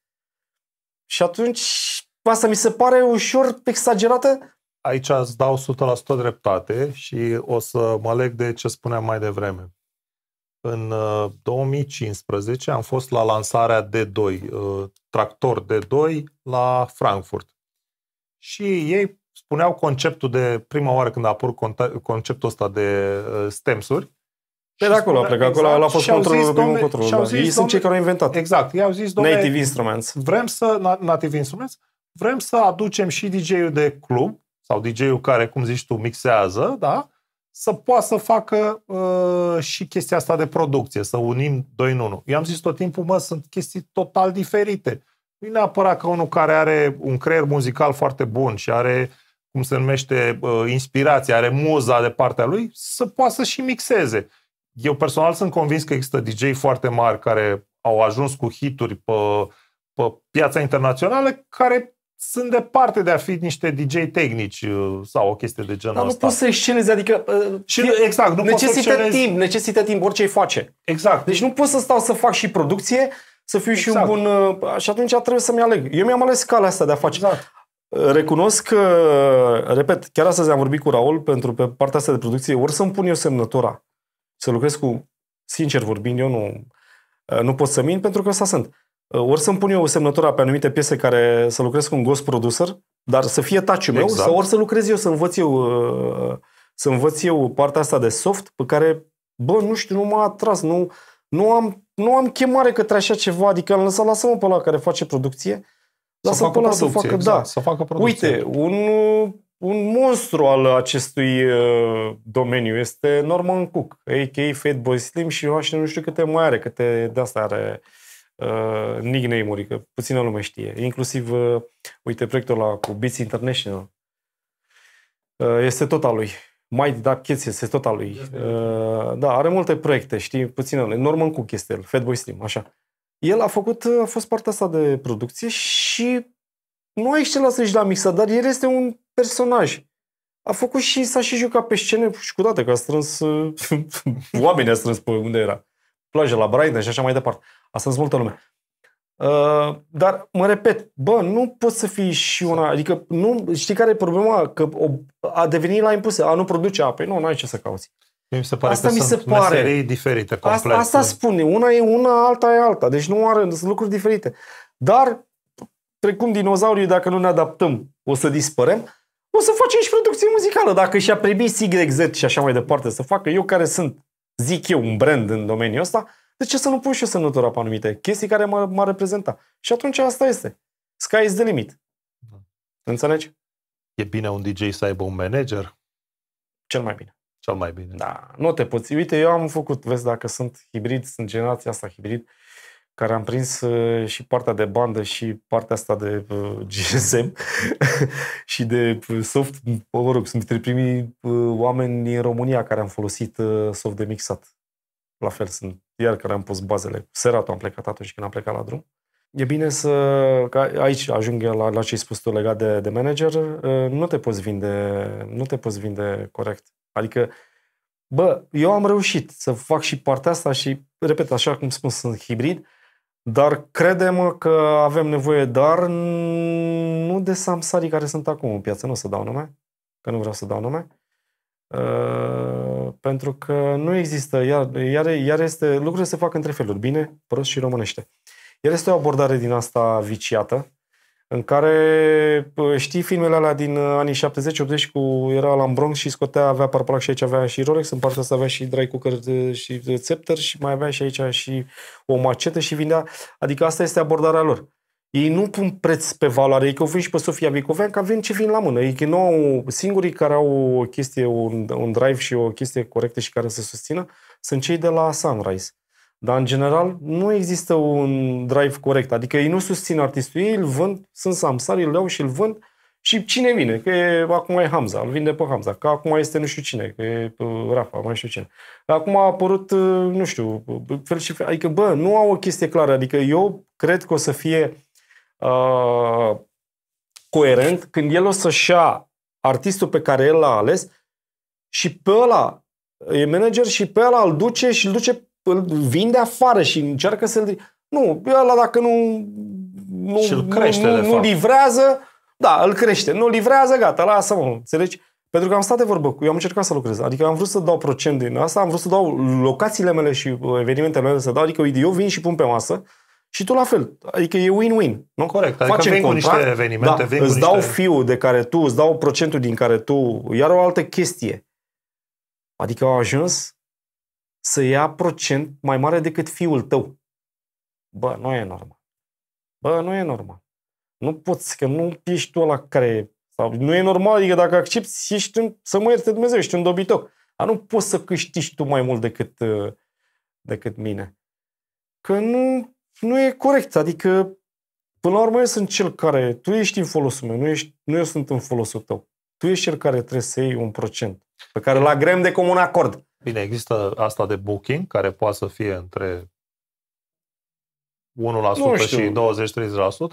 Speaker 2: Și atunci, asta mi se pare ușor exagerată.
Speaker 1: Aici îți dau 100% dreptate și o să mă leg de ce spuneam mai devreme. În 2015 am fost la lansarea D2, tractor D2 la Frankfurt. Și ei spuneau conceptul de prima oară când a apărut conceptul ăsta de stems-uri.
Speaker 2: De acolo a plecat, acolo a fost controlul. Ei sunt cei care au inventat.
Speaker 1: Exact. I-au zis,
Speaker 2: Native Instruments.
Speaker 1: Native Instruments. Vrem să aducem și DJ-ul de club sau DJ-ul care, cum zici tu, mixează, da? Să poată să facă și chestia asta de producție, să unim doi în unul. Eu am zis tot timpul, sunt chestii total diferite. Nu e neapărat că unul care are un creier muzical foarte bun și are, cum se numește, inspirație, are muza de partea lui, să poată să și mixeze. Eu personal sunt convins că există DJ foarte mari care au ajuns cu hituri pe piața internațională, care sunt departe de a fi niște DJ tehnici sau o chestie de genul ăsta.
Speaker 2: Dar nu poți să excelezi, adică
Speaker 1: exact, nu
Speaker 2: necesită timp orice îi face.
Speaker 1: Exact.
Speaker 2: Deci nu pot să stau să fac și producție, să fiu și un bun... Și atunci trebuie să-mi aleg. Eu mi-am ales calea asta de a face.
Speaker 1: Exact.
Speaker 2: Recunosc că, repet, chiar astăzi am vorbit cu Raul pe partea asta de producție, ori să-mi pun eu semnătura, să lucrez cu, sincer vorbind, eu nu pot să mint pentru că ăsta sunt. Ori să-mi pun eu semnătura pe anumite piese care să lucrez cu un ghost producer, dar să fie touch-ul meu, sau ori să lucrez eu, să învăț eu partea asta de soft, pe care, nu știu, nu m-a atras, nu am chemare către așa ceva, adică am lăsat, lasă-mă pe ăla care face producție, lasă-mă pe ăla să facă,
Speaker 1: să facă producție.
Speaker 2: Uite, un monstru al acestui domeniu este Norman Cook, a.k.a. Fatboy Slim, și eu nu știu câte mai are, câte de asta are nickname-uri, că puțină lume știe. Inclusiv, uite, proiectul ăla cu Beats International este tot al lui. Mighty Duck Kids este tot al lui. Da, are multe proiecte, știi, puțină lume. Norman Cook este el, Fatboy Slim, așa. El a fost partea asta de producție și nu a excelat să-și la mixat, dar el este un personaj. A făcut și s-a și jucat pe scene și cu dată, că a strâns oamenii, a strâns pe unde era. Plajă la Brighton și așa mai departe. A strâns multă lume. Dar, mă repet, nu poți să fii și una, adică, nu, știi care e problema? Că a devenit la impuse, nu produce apă, nu ai ce să cauți.
Speaker 1: Mi se pare
Speaker 2: asta
Speaker 1: că
Speaker 2: mi se
Speaker 1: sunt
Speaker 2: pare.
Speaker 1: meserii diferite, complet.
Speaker 2: Asta spune, una e una, alta e alta, deci sunt lucruri diferite. Dar, precum dinozaurii, dacă nu ne adaptăm, o să dispărem, o să facem și producție muzicală. Dacă și-a primit YZ și așa mai departe să facă, eu care sunt, zic eu, un brand în domeniul ăsta, de ce să nu pun și eu semnătura pe anumite chestii care m-ar reprezenta? Și atunci asta este. Sky is the limit.
Speaker 1: Da.
Speaker 2: Înțelegi?
Speaker 1: E bine un DJ să aibă un manager?
Speaker 2: Cel mai bine.
Speaker 1: Cel mai bine.
Speaker 2: Da, nu te poți. Uite, eu am făcut, vezi, dacă sunt hibrid, sunt generația asta hibrid, care am prins și partea de bandă și partea asta de GSM și de soft. Mă rog, sunt dintre primii oameni din România care am folosit soft de mixat. La fel, sunt iar care am pus bazele. Seratul am plecat atunci când am plecat la drum. E bine că aici ajung la ce ai spus tu legat de manager, nu te poți vinde corect. Adică, eu am reușit să fac și partea asta și, repet, așa cum spun, sunt hibrid, dar crede-mă că avem nevoie, dar nu de samsarii care sunt acum în piață, nu o să dau nume, că nu vreau să dau nume, pentru că nu există, iar este, lucrurile se fac între feluri, bine, prost și românește. Iar este o abordare din asta viciată, în care, știi, filmele alea din anii 70-80 era Alan Bronx și avea Parpalac și aici avea și Rolex, în partea asta avea și Dry Cooker și Scepter și mai avea și aici și o macetă și vindea. Adică asta este abordarea lor. Ei nu pun preț pe valoare, ei că o vin și pe Sofia Vicovean, că vin ce vin la mână. Ei că nu au, singurii care au o chestie, un drive și o chestie corectă și care se susțină, sunt cei de la Sunrise. Dar, în general, nu există un drive corect. Adică ei nu susțin artistul, ei îl vând, sunt samsari, îl iau și îl vând și cine vine? Că acum e Hamza, îl vinde pe Hamza, că acum este nu știu cine, că e Rafa, mai știu cine. Acum a apărut, nu știu, fel și fel. Adică, nu au o chestie clară. Adică eu cred că o să fie coerent când el o să-și ia artistul pe care el l-a ales și pe ăla e manager și pe ăla îl duce și îl vinde afară și încearcă să-l... Nu, ăla dacă nu livrează, da, îl crește. Nu livrează, gata, lasă-mă, înțelegi? Pentru că am stat de vorbă cu eu, am încercat să lucrez. Adică am vrut să dau procent din asta, am vrut să dau locațiile mele și evenimentele mele să dau, adică uite, eu vin și pun pe masă și tu la fel. Adică e win-win, nu?
Speaker 1: Corect, adică facem vin cu niște evenimente,
Speaker 2: da, îți dau fiul de care tu, îți dau procentul din care tu, iar o altă chestie. Adică au ajuns să ia procent mai mare decât fiul tău. Nu e normal. Nu e normal. Nu poți, că nu ești tu ăla care... Sau nu e normal, adică dacă accepti, să mă ierte Dumnezeu, ești un dobitoc. Dar nu poți să câștigi tu mai mult decât mine. Că nu e corect. Adică, până la urmă, eu sunt cel care... Tu ești în folosul meu, nu eu sunt în folosul tău. Tu ești cel care trebuie să iei un procent pe care îl agrem de comun acord.
Speaker 1: Bine, există asta de booking, care poate să fie între 1% și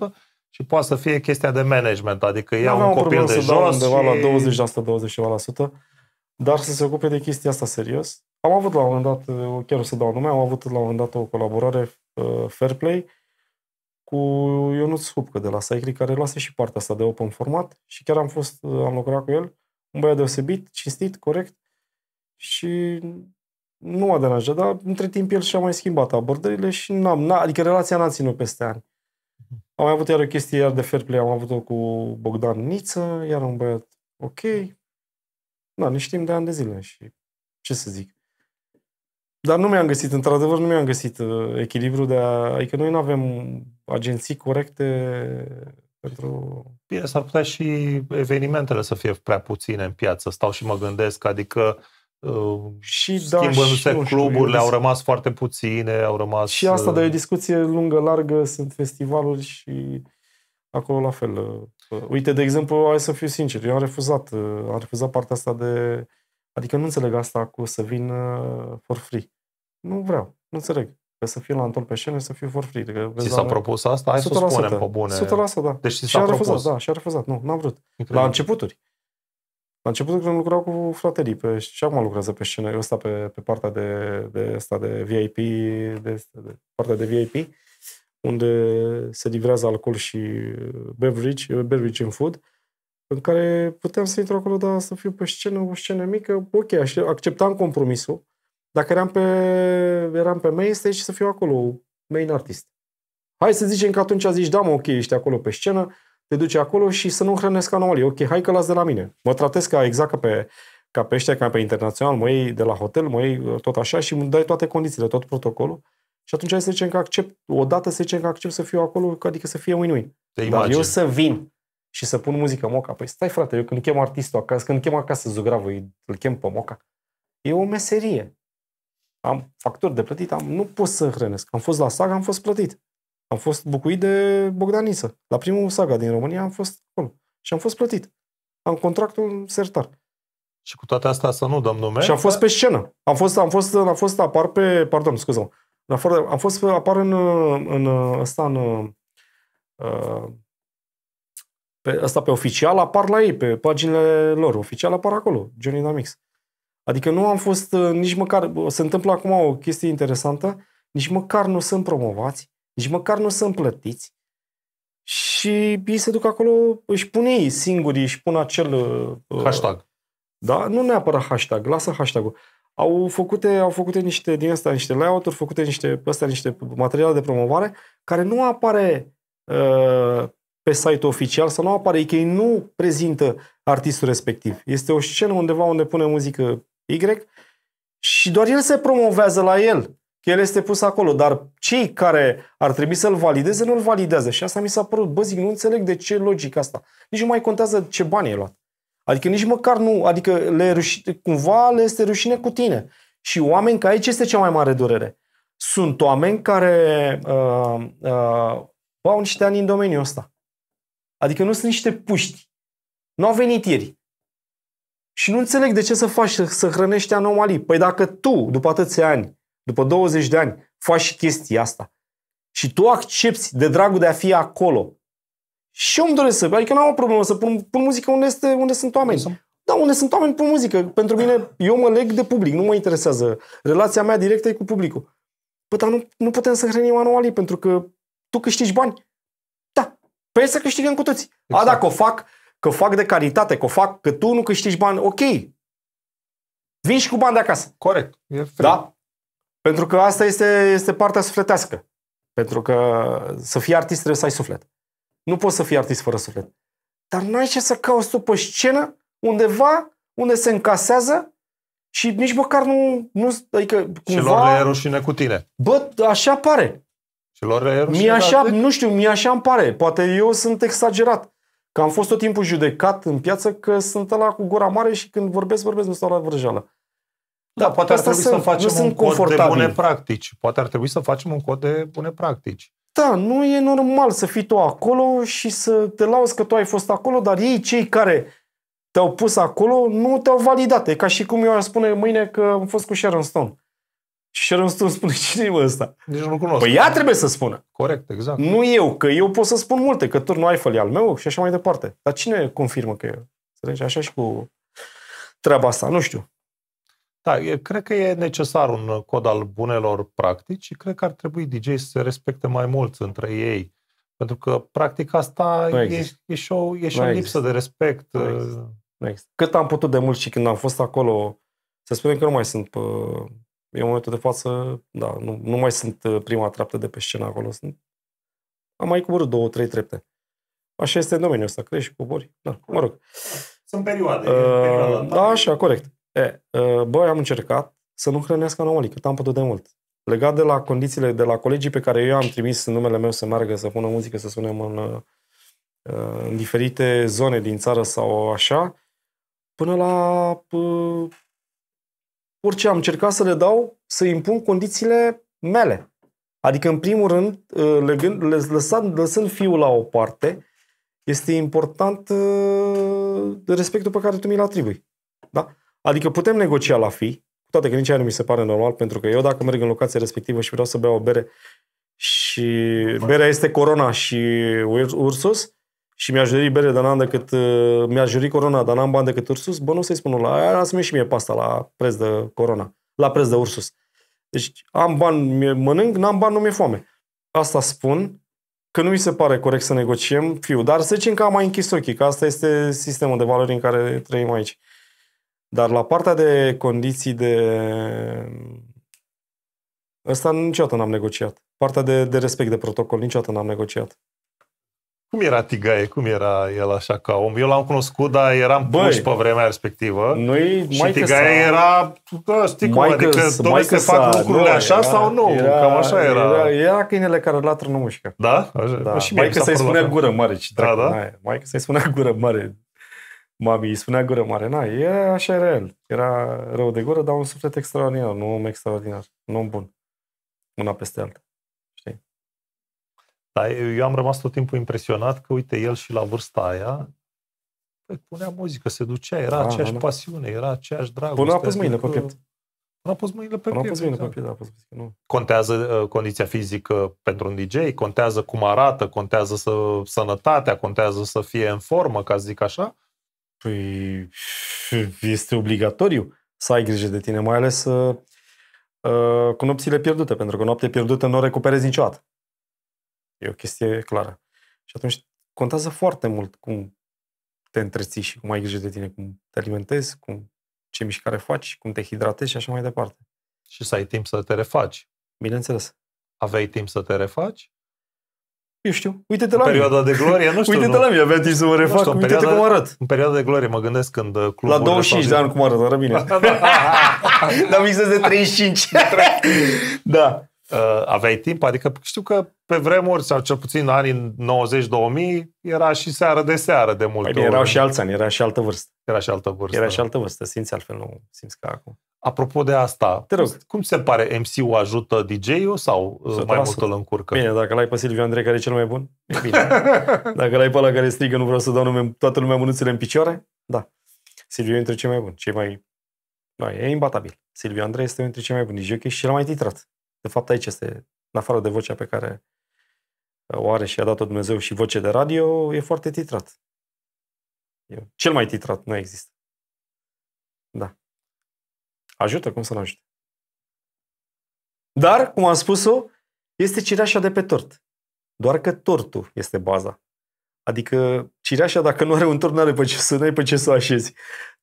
Speaker 1: 20-30% și poate să fie chestia de management, adică ia un copil de jos și...
Speaker 2: undeva la 20%, dar să se ocupe de chestia asta serios. Am avut la un moment dat, chiar o să dau nume, am avut la un moment dat o colaborare Fair Play cu Ionuț Hupcă de la Cyclic, care lasă și partea asta de open format și chiar am lucrat cu el, un băiat deosebit, cinstit, corect și nu m-a deranjat, dar între timp el și-a mai schimbat abordările și adică relația n-a ținut peste ani. Am mai avut iar o chestie iar de fair play, am avut-o cu Bogdan Niță, iar un băiat ok. Da, ne știm de ani de zile și ce să zic. Dar nu mi-am găsit, într-adevăr, nu mi-am găsit echilibru adică noi nu avem agenții corecte pentru...
Speaker 1: Bine, s-ar putea și evenimentele să fie prea puține în piață. Stau și mă gândesc, adică schimbându-se cluburile, au rămas foarte puține, au rămas...
Speaker 2: Și asta, dar e o discuție lungă, largă, sunt festivaluri și acolo la fel. Uite, de exemplu, hai să fiu sincer, eu am refuzat partea asta de... Adică nu înțeleg asta cu să vin for free. Nu vreau, nu înțeleg. Că să fiu la Antol pe scenă, să fiu for free.
Speaker 1: Ți s-a propus asta? Hai să o spunem pe bune.
Speaker 2: 100%, da.
Speaker 1: Deci ți s-a propus?
Speaker 2: Și a refuzat, nu, n-am vrut. La începuturi. La început când lucrau cu fraterii și acum lucrează pe scenă, ăsta pe partea de VIP, partea de VIP, unde se livrează alcool și beverage and food, în care puteam să intru acolo, dar să fiu pe scenă, o scenă mică, ok, acceptam compromisul. Dacă eram pe main stage, să fiu acolo, main artist. Hai să zicem că atunci zici, da, mă, ok, ești acolo pe scenă, te duci acolo și să nu hrănesc anomalii. Ok, hai că las de la mine. Mă tratez exact ca pe ăștia, ca pe internațional, mă iei de la hotel, mă iei tot așa și îmi dai toate condițiile, tot protocolul. Și atunci hai să zicem că accept, odată să zicem că accept să fiu acolo, adică să fie win-win. Dar eu să vin și să pun muzică Moca. Păi stai, frate, eu când chem artistul acasă, când chem acasă Zugravă, îl chem pe Moca. E o meserie. Am facturi de plătit, nu pot să hrănesc. Am fost la Saga, am fost plătit. Am fost bucuit de Bogdaniță. La primul Saga din România am fost acolo. Și am fost plătit. Am contractul sertar.
Speaker 1: Și cu toate astea să nu dăm nume?
Speaker 2: Și am fost pe scenă. Am fost apar pe... Pardon, scuză-mă. Am fost apar pe oficial, apar la ei, pe paginile lor. Oficial apar acolo, Johnny Damix. Adică nu am fost nici măcar... Se întâmplă acum o chestie interesantă. Nici măcar nu sunt promovați. Nici măcar nu sunt plătiți. Și ei se duc acolo, își pun ei singuri, își pun acel...
Speaker 1: hashtag.
Speaker 2: Da? Nu neapărat hashtag, lasă hashtag-ul. Au făcut niște din astea, niște layout-uri, făcute niște materiale de promovare care nu apare pe site-ul oficial sau nu apare, că ei nu prezintă artistul respectiv. Este o scenă undeva unde pune muzică Y și doar el se promovează la el. Că el este pus acolo, dar cei care ar trebui să-l valideze, nu-l validează. Și asta mi s-a părut, bă, zic, nu înțeleg de ce logic asta. Nici nu mai contează ce bani ai luat. Adică nici măcar nu, adică cumva le este rușine cu tine. Și oameni, că aici este cea mai mare durere. Sunt oameni care au niște ani în domeniul ăsta. Adică nu sunt niște puști. Nu au venit ieri. Și nu înțeleg de ce să faci, să hrănești anomalii. Păi dacă tu, după atâția ani, după 20 de ani, faci chestia asta și tu accepti de dragul de a fi acolo, și eu îmi doresc adică n-am o problemă să pun muzică unde sunt oameni. Da, unde sunt oameni pun muzică. Pentru mine, eu mă leg de public, nu mă interesează. Relația mea directă e cu publicul. Păi, dar nu putem să hrănim anomalii, pentru că tu câștigi bani. Da, păi să câștigăm cu toții. Exact. Dacă o fac de caritate, că tu nu câștigi bani, ok. Vin și cu bani de acasă.
Speaker 1: Corect.
Speaker 2: Da? Pentru că asta este partea sufletească. Pentru că să fii artist trebuie să ai suflet. Nu poți să fii artist fără suflet. Dar n-ai ce să cauți tu pe scenă undeva unde se încasează și nici măcar nu adică cumva...
Speaker 1: Și lor le e rușine cu tine.
Speaker 2: Bă, așa pare.
Speaker 1: Și lor le e rușine
Speaker 2: mie așa îmi pare. Poate eu sunt exagerat. Că am fost tot timpul judecat în piață că sunt ăla cu gura mare și când vorbesc, nu stau la vrăjeală.
Speaker 1: Da, poate ar trebui să facem un cod de bune practici. Poate ar trebui să facem un cod de bune practici.
Speaker 2: Da, nu e normal să fii tu acolo și să te lauzi că tu ai fost acolo, dar ei, cei care te-au pus acolo, nu te-au validat. E ca și cum eu aș spune mâine că am fost cu Sharon Stone. Și Sharon Stone spune, cine e ăsta?
Speaker 1: Nici nu-l cunosc.
Speaker 2: Păi ea trebuie să spună.
Speaker 1: Corect, exact.
Speaker 2: Nu eu, că eu pot să spun multe, că turnul Eiffel e al meu și așa mai departe. Dar cine confirmă că e? Înțelegi? Așa și cu treaba asta, nu știu.
Speaker 1: Da, cred că e necesar un cod al bunelor practici și cred că ar trebui DJ să se respecte mai mulți între ei. Pentru că practic asta e și o lipsă de respect.
Speaker 2: Nu există. Cât am putut de mult și când am fost acolo, să spunem că nu mai sunt în momentul de față, da, nu mai sunt prima treaptă de pe scenă acolo. Am mai coborât 2-3 trepte. Așa este în domeniul ăsta, crești, cobori. Da, mă rog.
Speaker 1: Sunt perioade.
Speaker 2: Da, așa, corect. Băi, am încercat să nu hrănesc anomalii, cât am putut de mult. Legat de la condițiile, de la colegii pe care eu am trimis în numele meu să meargă, să pună muzică, să spunem, în diferite zone din țară sau așa, până la orice am încercat să le dau, să impun condițiile mele. Adică, în primul rând, lăsând fiul la o parte, este important respectul pe care tu mi-l atribui. Da? Adică putem negocia la fi, cu toate că nici aia nu mi se pare normal, pentru că eu dacă merg în locația respectivă și vreau să beau o bere și berea este Corona și Ursus și mi-a jurit bere de n-am decât, mi-a jurit Corona, dar n-am bani decât Ursus, bă, nu să-i spun la aia, să-mi și mie pasta la preț de Corona, la preț de Ursus. Deci am bani, mănânc, n-am bani, nu mi-e foame. Asta spun, că nu mi se pare corect să negociem, dar să zicem că am mai închis ochii, că asta este sistemul de valori în care trăim aici. Dar la partea de condiții ăsta niciodată n-am negociat. Partea de respect de protocol, niciodată n-am negociat.
Speaker 1: Cum era Tigaie? Cum era el așa ca om? Eu l-am cunoscut, dar eram puși pe vremea respectivă. Și Tigaie era, știi cum, adică domnule se fac lucrurile așa sau nu? Cam așa era.
Speaker 2: Era câinele care latră, nu mușcă.
Speaker 1: Da?
Speaker 2: Da. Maică să-i spunea gură mare. Maică să-i spunea gură mare. Mami îi spunea gură mare. Așa era el. Era rău de gură, dar un suflet extraordinar. Un om extraordinar. Un om bun. Una peste alta. Știi?
Speaker 1: Dar eu am rămas tot timpul impresionat că, uite, el și la vârsta aia punea muzică, se ducea, era aceeași pasiune, era aceeași dragoste.
Speaker 2: Până a pus mâinile pe piept.
Speaker 1: Până a pus mâinile pe piept.
Speaker 2: Nu.
Speaker 1: Contează condiția fizică pentru un DJ? Contează cum arată? Contează sănătatea? Contează să fie în formă, ca să zic așa?
Speaker 2: Păi, este obligatoriu să ai grijă de tine, mai ales cu nopțile pierdute, pentru că noapte pierdută nu o recuperezi niciodată. E o chestie clară. Și atunci contează foarte mult cum te întreții și cum ai grijă de tine, cum te alimentezi, ce mișcare faci, cum te hidratezi și așa mai departe.
Speaker 1: Și să ai timp să te refaci.
Speaker 2: Bineînțeles.
Speaker 1: Aveai timp să te refaci?
Speaker 2: Eu știu. Uite-te la mine.
Speaker 1: Perioada de glorie, nu știu.
Speaker 2: Uite-te la mine, aveam timp să mă refac. Uite-te cum arăt.
Speaker 1: În perioada de glorie mă gândesc când clubul...
Speaker 2: La 25 de ani cum arăt, arăt bine. Dar mixez de 35. Da.
Speaker 1: Aveai timp? Adică știu că pe vremuri, sau cel puțin în anii 90-2000, era și seară de seară de multe ori.
Speaker 2: Erau și alți ani, era și altă vârstă.
Speaker 1: Era și altă vârstă.
Speaker 2: Simți altfel, nu simți ca acum.
Speaker 1: Apropo de asta,
Speaker 2: te rog.
Speaker 1: Cum se pare? MC-ul ajută DJ-ul sau mai mult îl încurcă?
Speaker 2: Bine, dacă l-ai pe Silviu Andrei, care e cel mai bun, e bine. Dacă l-ai pe ăla care strigă, nu vreau să dau nume, toată lumea mânuțele în picioare, da. Silviu e între cei mai buni, e imbatabil. Silviu Andrei este între cei mai buni DJ și cel mai titrat. De fapt, aici este, în afară de vocea pe care o are și a dat-o Dumnezeu și voce de radio, e foarte titrat. Cel mai titrat, nu există. Da. Ajută, cum să nu ajute. Dar, cum am spus-o, este cireașa de pe tort. Doar că tortul este baza. Adică cireașa, dacă nu are un tort, nu are pe ce să o așezi.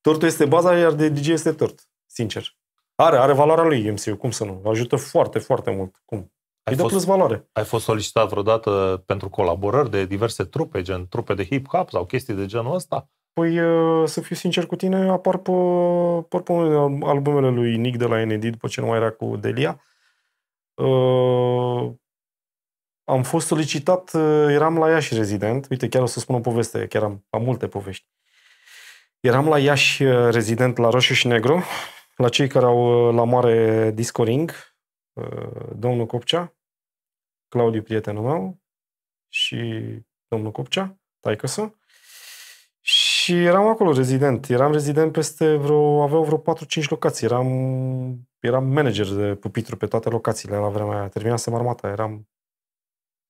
Speaker 2: Tortul este baza, iar de DJ este tort. Sincer. Are valoarea lui MC-ul, cum să nu? Ajută foarte, foarte mult. Cum? Îi dă plus valoare.
Speaker 1: Ai fost solicitat vreodată pentru colaborări de diverse trupe, gen trupe de hip-hop sau chestii de genul ăsta?
Speaker 2: Păi, să fiu sincer cu tine, apar pe albumele lui Nick de la ND, după ce nu mai era cu Delia. Am fost solicitat, eram la Iași rezident. Uite, chiar o să spun o poveste, chiar am multe povești. Eram la Iași rezident la Roșu și Negru, la cei care au la mare Disco Ring, domnul Copcea, Claudiu, prietenul meu, și domnul Copcea, taică-să. Și eram acolo rezident. Eram rezident aveau vreo 4-5 locații. Eram manager de pupitru pe toate locațiile la vremea aia. Terminasem armata,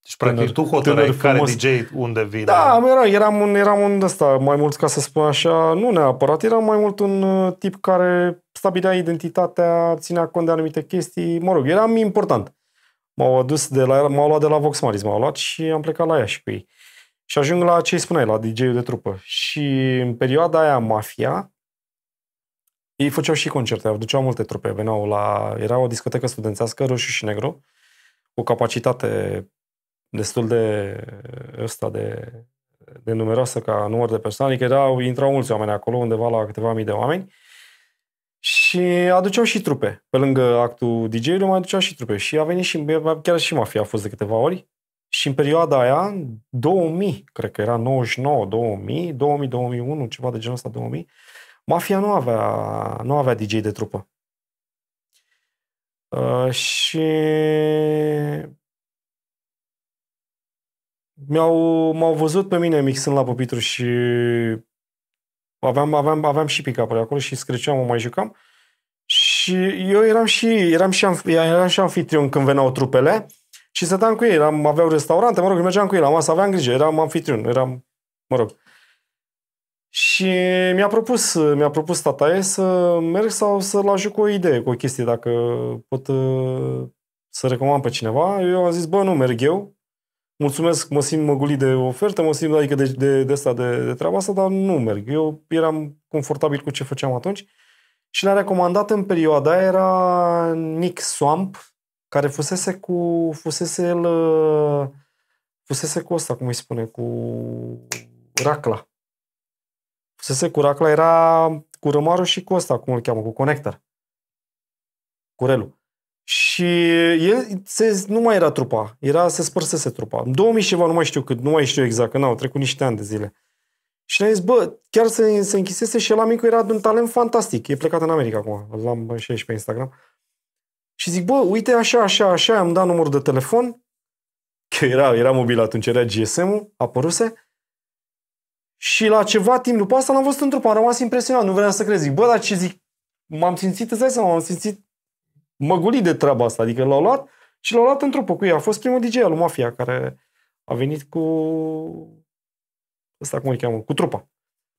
Speaker 1: Deci, practic, tu hotărăi care DJ unde vine.
Speaker 2: Da, eram un ăsta, mai mult, ca să spun așa, nu neapărat, eram mai mult un tip care stabilea identitatea, ținea cont de anumite chestii, mă rog, eram important. M-au luat de la Vox Maris, m-au luat și am plecat la Iași cu ei. Și ajung la ce îi spuneai, la DJ-ul de trupă. Și în perioada aia, Mafia, ei făceau și concerte, aduceau multe trupe, era o discotecă studențească, Roșu și Negru, cu capacitate destul de numeroasă ca număr de persoane, adică intrau mulți oameni acolo, undeva la câteva mii de oameni, și aduceau și trupe. Pe lângă actul DJ-ului mai aduceau și trupe. Și a venit chiar și Mafia a fost de câteva ori. Și în perioada aia, 2000, cred că era 99, 2000, 2001, ceva de genul ăsta, 2000, Mafia nu avea DJ de trupă. Și m-au văzut pe mine mixând la pupitru și aveam și pick-up-uri acolo și screceam, mai jucam. Și eu eram și anfitrion când veneau trupele și stăteam cu ei. Aveau restaurante, mă rog, mergeam cu ei la masă, aveam grijă, eram anfitrion, mă rog. Și mi-a propus tataie să merg sau să-l ajut cu o idee, cu o chestie, dacă pot să recomand pe cineva. Eu am zis, bă, nu merg eu. Mulțumesc, mă simt măgulit de ofertă, mă simt adică de treaba asta, dar nu merg. Eu eram confortabil cu ce făceam atunci și l-a recomandat în perioada aia era Nick Swamp, care fusese cu ăsta, cum îi spune, cu Racla. Fusese cu Racla, era cu Rămaru și cu ăsta, cum îl cheamă, cu Connector. Cu Relu. Și el nu mai era trupa, se spărsese trupa. În 2000 ceva, nu mai știu exact, că n-au trecut niște ani de zile. Și le-a zis, bă, chiar se închisese și el amicu era de un talent fantastic. E plecat în America acum, l-am și pe Instagram. Și zic, bă, uite, așa, am dat numărul de telefon, că era mobil atunci, era GSM-ul, apăruse. Și la ceva timp după asta l-am văzut în trupă, am rămas impresionat, nu vreau să cred. Zic, bă, dar ce zic? M-am simțit măgulit de treaba asta, adică l-au luat în trupă cu ei. A fost primul DJ al lui Mafia care a venit cu ăsta, cum îi cheamă, cu trupa.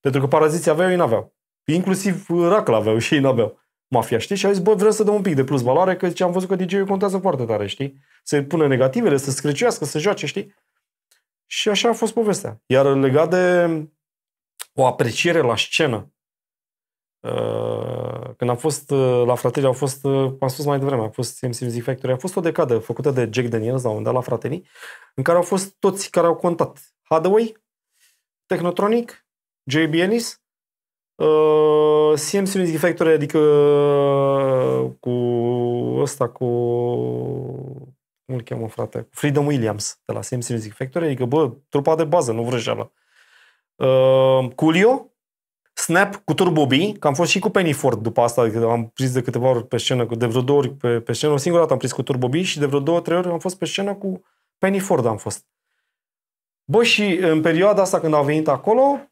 Speaker 2: Pentru că Paraziții aveau, ei n-aveau. Inclusiv Racla aveau și ei n-aveau. Mafia, știi? Și a zis, bă, vreau să dăm un pic de plus valoare, că am văzut că DJ-ul contează foarte tare, știi? Să pună negativele, să scrăciuiască, să joace, știi? Și așa a fost povestea. Iar legat de o apreciere la scenă, când am fost la Fratelii, am spus mai devreme, a fost MC Music Factory, a fost o decadă făcută de Jack Daniels la un dat la Fratelii, în care au fost toți care au contat. Hathaway, Technotronic, JB Ennis, CMC Music Factory, adică cu ăsta, cum îl cheamă, frate? Freedom Williams, de la CMC Music Factory, adică, bă, trupa de bază, nu vrăjeală. Coolio, Snap cu Turbo B, că am fost și cu Penny Ford după asta, adică am prins de câteva ori pe scenă, de vreo 2 ori pe scenă, o singură dată am prins cu Turbo B și de vreo 2-3 ori am fost pe scenă cu Penny Ford am fost. Bă, și în perioada asta când au venit acolo,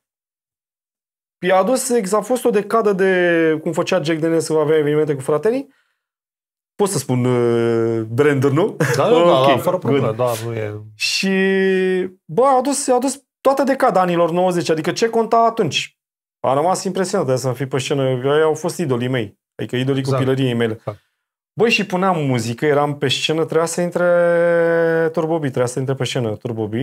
Speaker 2: a fost o decadă de cum făcea Jack Daniels să avea evenimente cu Fratelii. Pot să spun branduri, nu?
Speaker 1: Da, okay, fără problemă, da, nu e...
Speaker 2: Și, bă, a adus toată decada anilor 90, adică ce conta atunci? Am rămas impresionat de să fi pe scenă, ei au fost idolii mei, adică idolii copilăriei mele. Exact. Băi, și puneam muzică, eram pe scenă, trebuia să intre Turbo B, trebuia să intre pe scenă Turbo B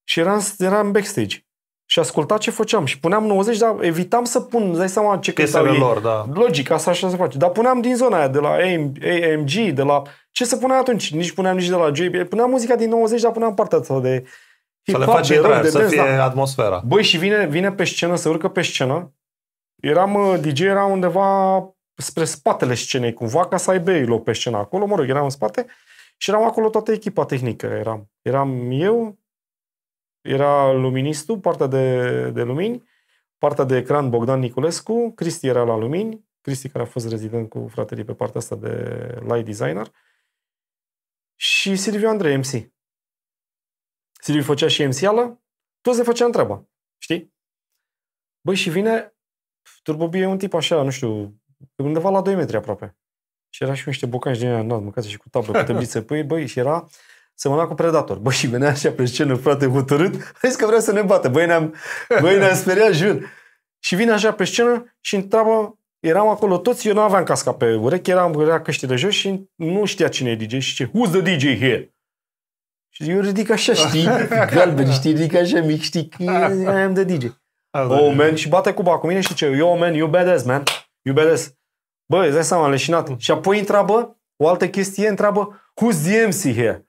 Speaker 2: și eram backstage. Și asculta ce făceam. Și puneam 90, dar evitam să pun, dai seama ce cântau ei.
Speaker 1: Lor, da.
Speaker 2: Logic, așa se face. Dar puneam din zona aia, de la AMG, de la... Ce se punea atunci? Nici puneam nici de la JB. Puneam muzica din 90, dar puneam partea asta de...
Speaker 1: Să le faci intrare, să fie atmosfera.
Speaker 2: Băi, și vine pe scenă, se urcă pe scenă. DJ era undeva spre spatele scenei, cumva, ca să aibă loc pe scenă acolo. Mă rog, eram în spate și eram acolo toată echipa tehnică. Eram eu, era luministul, partea de lumini, partea de ecran Bogdan Niculescu, Cristi era la lumini, Cristi care a fost rezident cu Fratelii pe partea asta de light designer și Silviu Andrei, MC. Silviu făcea și MC-ală, toți le făceam treaba, știi? Băi, și vine Turbo B e un tip așa, nu știu, undeva la 2 metri aproape. Și era și niște bocanci din aia înalt, mâncați și cu tablă, cu tăblițe, băi, și era semăna cu Predator. Băi, și venea așa pe scenă, frate, hotărât, a zis că vrea să ne bată. Băi, ne-am speriat, jur. Și vine așa pe scenă și întreabă, eram acolo toți, eu nu aveam casca pe urechi, era căștile jos și nu știa cine e DJ și ce, who's the DJ here? Și eu ridic așa, știi, galben, știi, ridic așa mic, știi, I am the DJ. Oh, man, și bate cuba cu mine și ce, yo, man, you badass, man, you badass. Bă, îți dai seama, leșinat. Și apoi întreabă, o altă chestie, întreabă, who's the MC here?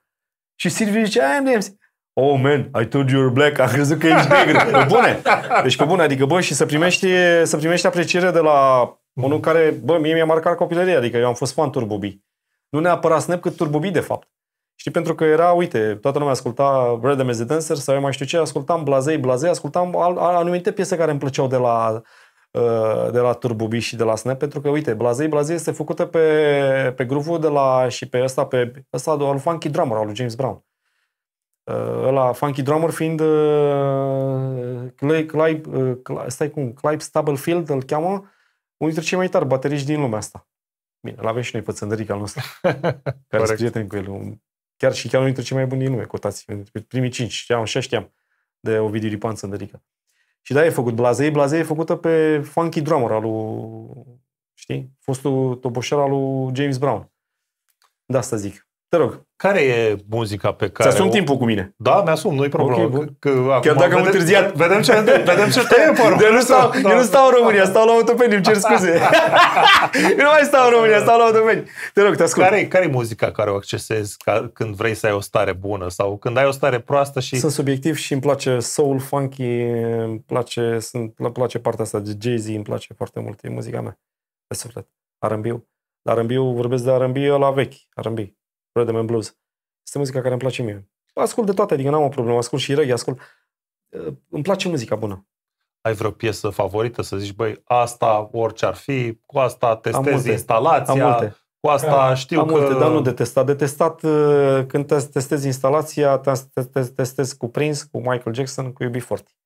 Speaker 2: Și Silviu zice, I am the MC. Oh, man, I told you you're black, am crezut că ești negru. Pe bune. Deci pe bune, adică, bă, și să primești apreciere de la unul care, bă, mie mi-a marcat copilăria, adică eu am fost fan Turbo B. Nu neapărat Snap, cât Turbo B, de fapt. Știi, pentru că era, uite, toată lumea asculta Rhythm as a Dancer sau eu mai știu ce, ascultam Blazei, ascultam anumite piese care îmi plăceau de la Turbo B și de la Snap, pentru că, uite, Blazei este făcută pe groove-ul de la, și pe ăsta al Funky Drummer, al lui James Brown. Ăla, Funky Drummer fiind Clive Stubblefield, îl cheamă, unul dintre cei mai tari bateriști din lumea asta. Bine, l-avem și noi pe Țăndărica al nostru, care sunt prieteni cu el. Chiar unul dintre cei mai buni din lume, cotați. Primii 5, știam. de Ovidiu Lipan Țândărică. Și da, e făcut Blazei. Blazei e făcută pe Funky Drummer al lui, știi? Fostul toboșar al lui James Brown. De asta zic. Te rog.
Speaker 1: Care e muzica pe care...
Speaker 2: Ți-asumi timpul cu mine.
Speaker 1: Da, mi-asum, nu-i problemă.
Speaker 2: Okay, chiar dacă am întârziat.
Speaker 1: Vedem ce tăie pe urmă.
Speaker 2: Eu nu stau în România, stau la Autopeni, îmi cer scuze. Eu nu mai stau în România, stau la Autopeni. Te rog, te ascult.
Speaker 1: Care e muzica care o accesezi când vrei să ai o stare bună sau când ai o stare proastă și...
Speaker 2: Sunt subiectiv și îmi place soul, funky, îmi place partea asta de Jay-Z, îmi place foarte mult, e muzica mea de suflet. R&B-ul. R&B-ul, vorbesc de R&B la vechi, R&B, Rhythm and Blues. Este muzica care îmi place mie. Ascult de toate, adică n-am o problemă, ascult și reggae, ascult. Îmi place muzica bună.
Speaker 1: Ai vreo piesă favorită să zici, băi, asta orice ar fi, cu asta testezi instalația, cu asta știu că...
Speaker 2: Multe, dar nu de testat. De testat, când testezi instalația, testezi cu Prince, cu Michael Jackson, cu UB40.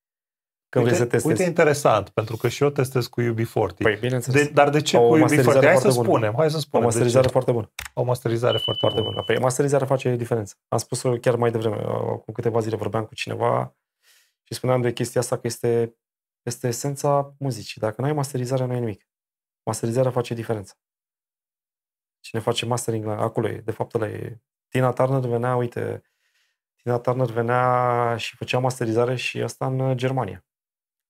Speaker 1: Uite, interesant, pentru că și eu testez cu UB40.
Speaker 2: Păi, bineînțeles.
Speaker 1: Dar de ce cu UB40? Hai să spunem. O
Speaker 2: masterizare foarte bună.
Speaker 1: O masterizare foarte bună.
Speaker 2: Păi, masterizarea face diferență. Am spus-o chiar mai devreme. Cu câteva zile vorbeam cu cineva și spuneam de chestia asta că este esența muzicii. Dacă nu ai masterizare, nu ai nimic. Masterizarea face diferența. Cine face mastering, acolo e. De fapt, ăla e. Tina Turner venea și făcea masterizare și asta în Germania.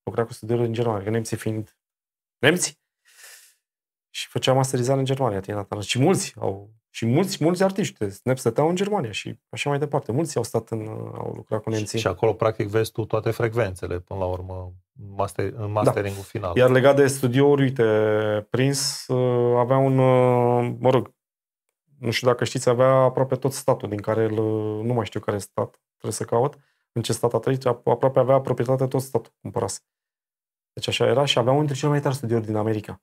Speaker 2: Lucra cu studiouri în Germania, că nemții fiind nemți. Și făcea masterizare în Germania, Tina Turner. Și mulți artiști stăteau în Germania și așa mai departe. Mulți au lucrat cu nemții.
Speaker 1: Și acolo, practic, vezi tu toate frecvențele, până la urmă, în masteringul final.
Speaker 2: Iar legat de studiouri, uite, Prince avea nu știu dacă știți, avea aproape tot statul din care nu mai știu care stat, trebuie să caut, în ce stat a trăit, aproape avea proprietate tot statul, cumpărase. Deci așa era și avea unul dintre cele mai tari studiouri din America,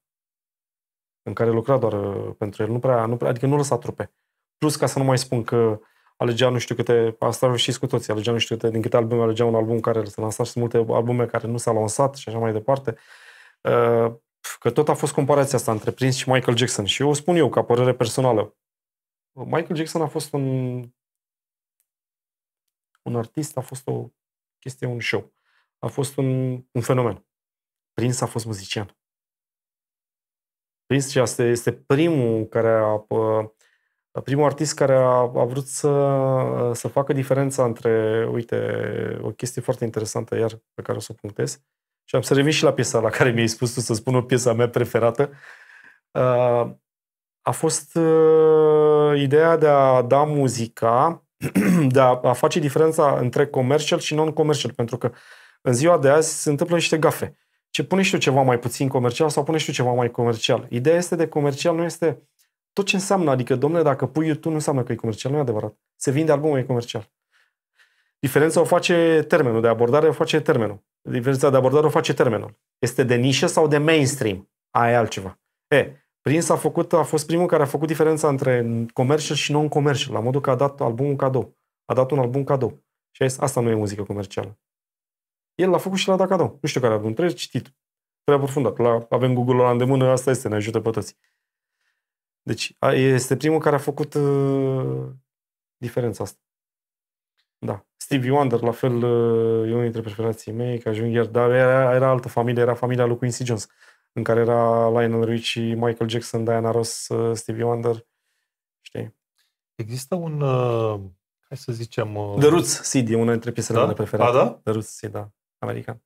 Speaker 2: în care lucra doar pentru el, nu prea, adică nu lăsa trupe. Plus, ca să nu mai spun că alegea nu știu câte, asta știți cu toții, alegea nu știu câte, din câte albume alegea un album care se lansa și multe albume care nu s-au lansat și așa mai departe. Că tot a fost comparația asta între Prince și Michael Jackson. Și eu o spun eu, ca părere personală. Michael Jackson a fost un artist, a fost o chestie, un show. A fost un fenomen. Prince a fost muzician. Prince este primul artist care a vrut să facă diferența între, uite, o chestie foarte interesantă, iar pe care o să o punctez. Și am să revin și la piesa la care mi-ai spus tu să spun o piesa mea preferată. A fost ideea de a da muzica, de a face diferența între commercial și non-commercial, pentru că în ziua de azi se întâmplă niște gafe. Ce pune și tu ceva mai puțin comercial sau pune și tu ceva mai comercial. Ideea este de comercial, nu este tot ce înseamnă. Adică, domnule, dacă pui YouTube, nu înseamnă că e comercial, nu e adevărat. Se vinde albumul, e comercial. Diferența o face termenul, de abordare o face termenul. Diferența de abordare o face termenul. Este de nișă sau de mainstream? Aia e altceva. Prince a fost primul care a făcut diferența între commercial și non-commercial, la modul că a dat albumul cadou. A dat un album cadou. Și a zis, asta nu e muzică comercială. El l-a făcut și l-a dat cadou. Nu știu care album, trebuie citit. Trebuie aprofundat. Avem Google-ul la îndemână, asta este, ne ajută pe toți. Deci, este primul care a făcut diferența asta. Da. Stevie Wonder, la fel, e unul dintre preferații mei, că ajung iar, dar era altă familie, era familia lui Quincy Jones, în care era Lionel Richie, Michael Jackson, Diana Ross, Stevie Wonder, știi?
Speaker 1: Există un, hai să zicem...
Speaker 2: The Roots, Sid, e una dintre piesele mele preferate.
Speaker 1: Da?
Speaker 2: The Roots, Sid, da, american.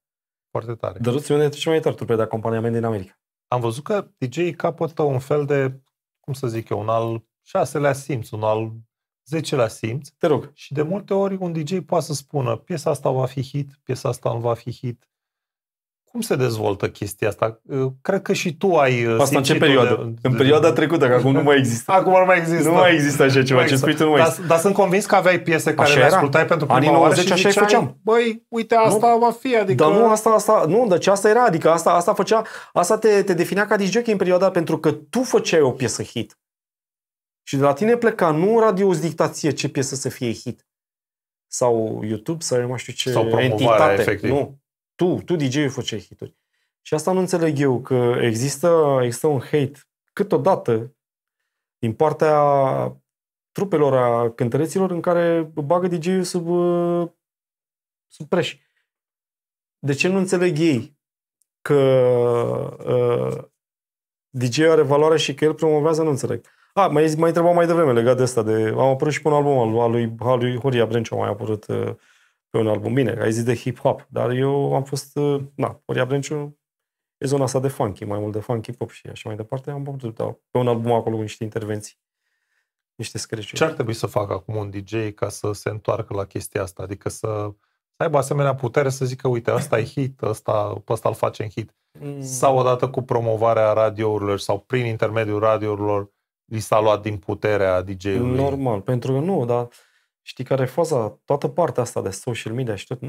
Speaker 1: Foarte tare.
Speaker 2: The Roots e una dintre cele mai tari trupe de acompaniament din America.
Speaker 1: Am văzut că DJ-ii capătă un fel de, cum să zic eu, un al 6-lea simț, un al 10-lea simț.
Speaker 2: Te rog.
Speaker 1: Și de multe ori un DJ poate să spună, piesa asta va fi hit, piesa asta nu va fi hit. Cum se dezvoltă chestia asta? Cred că și tu ai
Speaker 2: asta în ce perioadă? În perioada trecută, că acum nu mai există.
Speaker 1: Acum nu mai există.
Speaker 2: Nu mai există așa ceva. Ce spui tu nu mai există.
Speaker 1: Dar sunt convins că aveai piese care le ascultai pentru prima oară.
Speaker 2: Anii 90 așa făceam.
Speaker 1: Băi, uite, asta va fi. Adică...
Speaker 2: Dar nu, deci asta era. Adică asta făcea, asta te definea ca DJ în perioada pentru că tu făceai o piesă hit. Și de la tine pleca, nu radio îți dicta ție ce piesă să fie hit. Sau YouTube, sau eu mai știu ce
Speaker 1: sau
Speaker 2: entitate.
Speaker 1: Efectiv.
Speaker 2: Nu. Tu DJ-ul făceai hituri. Și asta nu înțeleg eu, că există un hate câteodată din partea trupelor, a cântăreților, în care bagă DJ-ul sub preș. de ce nu înțeleg ei că DJ-ul are valoare și că el promovează, nu înțeleg. Mai întrebam mai devreme legat de asta. Am apărut și pe un album al lui Horia Brenciu, a mai apărut pe un album. Bine, ai zis de hip-hop, dar eu am fost... Horia Brenciu e zona asta de funky, mai mult de funky pop și așa mai departe. Am putut pe un album acolo cu niște intervenții, niște scratch-uri.
Speaker 1: Ce ar trebui să facă acum un DJ ca să se întoarcă la chestia asta? Adică să aibă asemenea putere să zică, uite, ăsta e hit, pe ăsta îl facem hit. Sau odată cu promovarea radiourilor sau prin intermediul radiourilor li s-a luat din puterea DJ-ului?
Speaker 2: Normal, pentru că nu, dar știi care e faza? Toată partea asta de social media și tot,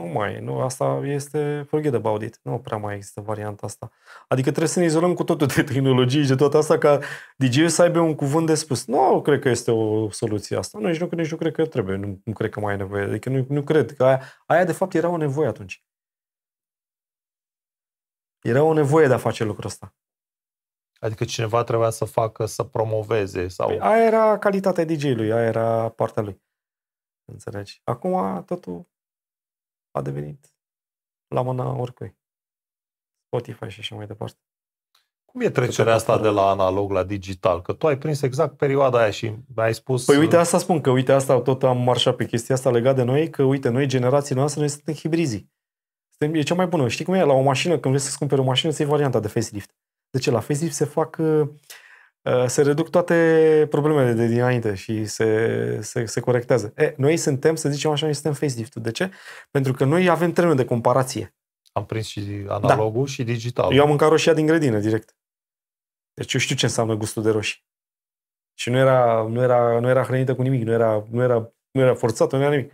Speaker 2: asta este forget about it. Nu prea mai există varianta asta. Adică trebuie să ne izolăm cu totul de tehnologie și de tot asta ca DJ-ul să aibă un cuvânt de spus. Nu cred că este o soluție asta. Nici nu cred că trebuie. Nu cred că mai e nevoie. Adică nu cred că aia de fapt era o nevoie atunci. Era o nevoie de a face lucrul ăsta.
Speaker 1: Adică cineva trebuia să facă, să promoveze sau...
Speaker 2: Păi aia era calitatea DJ-ului, aia era partea lui. Înțelegi? Acum totul a devenit la mâna oricui. Spotify și așa mai departe.
Speaker 1: Cum e trecerea asta de la analog la digital? Că tu ai prins exact perioada aia și ai spus...
Speaker 2: Păi uite, asta spun, că uite, asta tot am marșat pe chestia asta legat de noi, că uite, noi, generațiile noastre, noi suntem hibrizii. E cea mai bună. Știi cum e? La o mașină, când vrei să-ți cumperi o mașină, să iei varianta de facelift. De ce? La facelift se reduc toate problemele de dinainte și se corectează. Noi suntem, să zicem așa, noi suntem facelift-ul. De ce? Pentru că noi avem termen de comparație.
Speaker 1: Am prins și analogul și digital.
Speaker 2: Eu am mâncat roșia din grădină, direct. Deci eu știu ce înseamnă gustul de roșii. Și nu era hrănită cu nimic, nu era forțată, nu era nimic.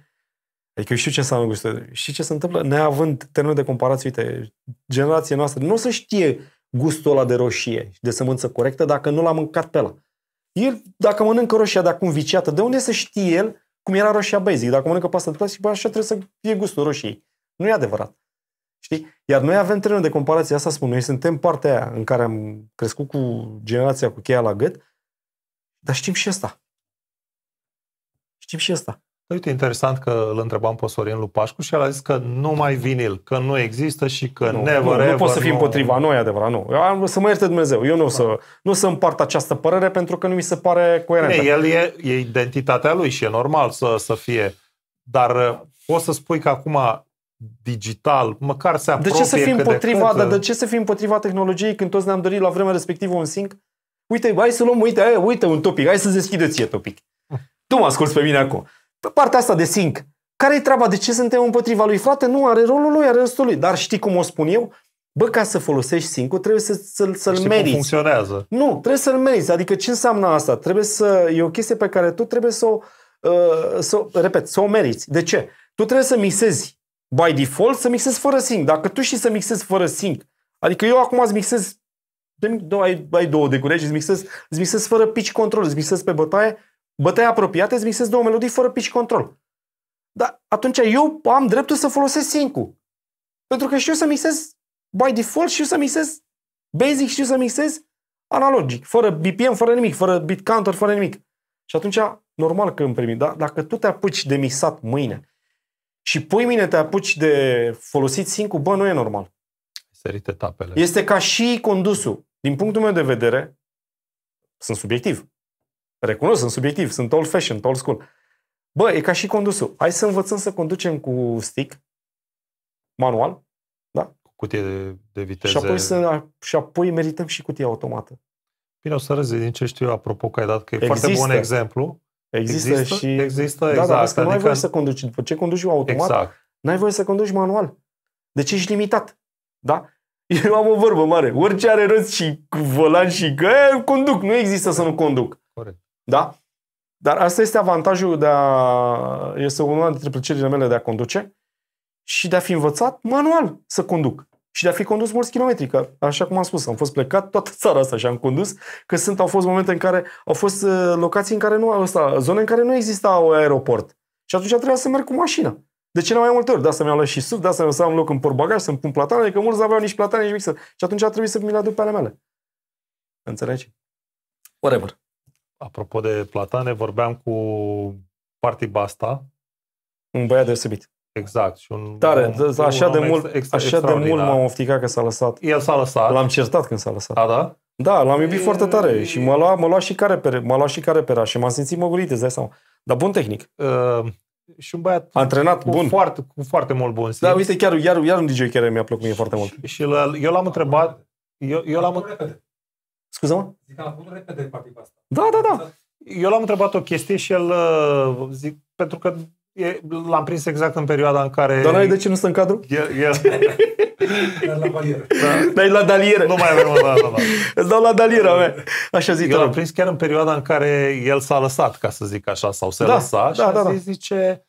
Speaker 2: Adică eu știu ce înseamnă gustul de roșii. Și ce se întâmplă? Neavând termen de comparație, uite, generația noastră nu o să știe gustul ăla de roșie și de sămânță corectă dacă nu l-a mâncat pe ăla. El, dacă mănâncă roșia de acum viciată, de unde să știe el cum era roșia basic? Dacă mănâncă pasta de plastic, așa trebuie să fie gustul roșiei. Nu e adevărat. Știi? Iar noi avem termen de comparație, asta spun, noi suntem partea aia în care am crescut cu generația cu cheia la gât, dar știm și asta. Știm și asta.
Speaker 1: Uite, interesant că îl întrebam pe Sorin Lupașcu și el a zis că nu mai vinil, că nu există și că
Speaker 2: nu pot să fim împotriva, nu e adevărat, nu. Să mă ierte Dumnezeu, eu nu să împart această părere pentru că nu mi se pare coerentă.
Speaker 1: El e identitatea lui și e normal să fie, dar poți să spui că acum digital, măcar se apropie
Speaker 2: de ce să fim împotriva tehnologiei când toți ne-am dorit la vremea respectivă un sync? Uite, hai să luăm, uite un topic, hai să-ți deschid ție topic. Tu mă asculți pe mine acum. Pe partea asta de sync, care-i treaba? De ce suntem împotriva lui? Frate, nu, are rolul lui, are restul lui. Dar știi cum o spun eu? Bă, ca să folosești sync-ul, trebuie să-l meriți. Cum
Speaker 1: funcționează.
Speaker 2: Nu, trebuie să-l meriți. Adică ce înseamnă asta? E o chestie pe care tu trebuie să o meriți. De ce? Tu trebuie să mixezi by default, să mixezi fără sync. Dacă tu știi să mixezi fără sync, adică eu acum îți mixez, ai două decuri și îți mixez fără pitch control, îți mixez pe bătaie apropiate, îți mixez două melodii fără pitch control. Dar atunci eu am dreptul să folosesc sync-ul. Pentru că știu să mixez by default, știu să mixez basic, știu să mixez analogic, fără BPM, fără nimic, fără beat counter, fără nimic. Și atunci, normal că îmi permit. Dar dacă tu te apuci de mixat mâine și poi mine te apuci de folosit sync-ul, bă, nu e normal.
Speaker 1: Sărit etapele.
Speaker 2: Este ca și condusul. Din punctul meu de vedere, sunt subiectiv. Recunosc, sunt subiectiv, sunt old-fashioned, old school. Bă, e ca și condusul. Hai să învățăm să conducem cu stick, manual, da?
Speaker 1: Cu cutie de viteze.
Speaker 2: Și apoi merităm și cutia automată.
Speaker 1: Bine, o să râzi din ce știu eu, apropo că ai dat, că e foarte bun exemplu.
Speaker 2: Există,
Speaker 1: exact.
Speaker 2: Da, dar că nu ai voie să conduci. După ce conduci automat,
Speaker 1: exact.
Speaker 2: N-ai voie să conduci manual. Deci ești limitat. Da? Eu am o vorbă mare. Orice are rost și cu volan și că conduc. Nu există să nu conduc.
Speaker 1: Corect.
Speaker 2: Da? Dar asta este avantajul este una dintre plăcerile mele de a conduce și de a fi învățat manual să conduc. Și de a fi condus mulți kilometri. Că, așa cum am spus, am fost plecat toată țara asta și am condus, că au fost momente în care au fost locații în care zone în care nu exista un aeroport. Și atunci trebuia să merg cu mașină. De cele mai multe ori. De asta mi-am luat și SUV, de asta să am loc în portbagaj, să-mi pun platane, adică mulți aveau nici platane, nici mixer. Și atunci a trebuit să mi le aduc pe ale mele. Înțelegi? Whatever.
Speaker 1: Apropo de platane, vorbeam cu Party Basta.
Speaker 2: Un băiat deosebit.
Speaker 1: Exact. Și un
Speaker 2: Tare, așa de mult m-am ofticat că s-a lăsat.
Speaker 1: El s-a lăsat.
Speaker 2: L-am certat când s-a lăsat.
Speaker 1: Da?
Speaker 2: Da, l-am iubit foarte tare și m-a luat și care pera și m-am simțit măgulit, îți dai seama. Dar bun tehnic.
Speaker 1: Și un băiat
Speaker 2: antrenat bun.
Speaker 1: Cu foarte mult bun simț.
Speaker 2: Da, uite, iar un DJ care mi-a plăcut mie foarte mult.
Speaker 1: Și eu l-am întrebat...
Speaker 2: Scuză-mă?
Speaker 3: Zic că l-a făcut repede partida asta.
Speaker 2: Da.
Speaker 1: Eu l-am întrebat o chestie și el, pentru că l-am prins exact în perioada în care...
Speaker 2: Dar n-ai de ce nu stă în cadru?
Speaker 3: Dar la barieră.
Speaker 2: Dai la dalieră.
Speaker 1: Nu mai avem, da.
Speaker 2: Îți dau la dalieră, mea. Așa zic.
Speaker 1: Eu l-am prins chiar în perioada în care el s-a lăsat, ca să zic așa, sau se lăsa. Și zice,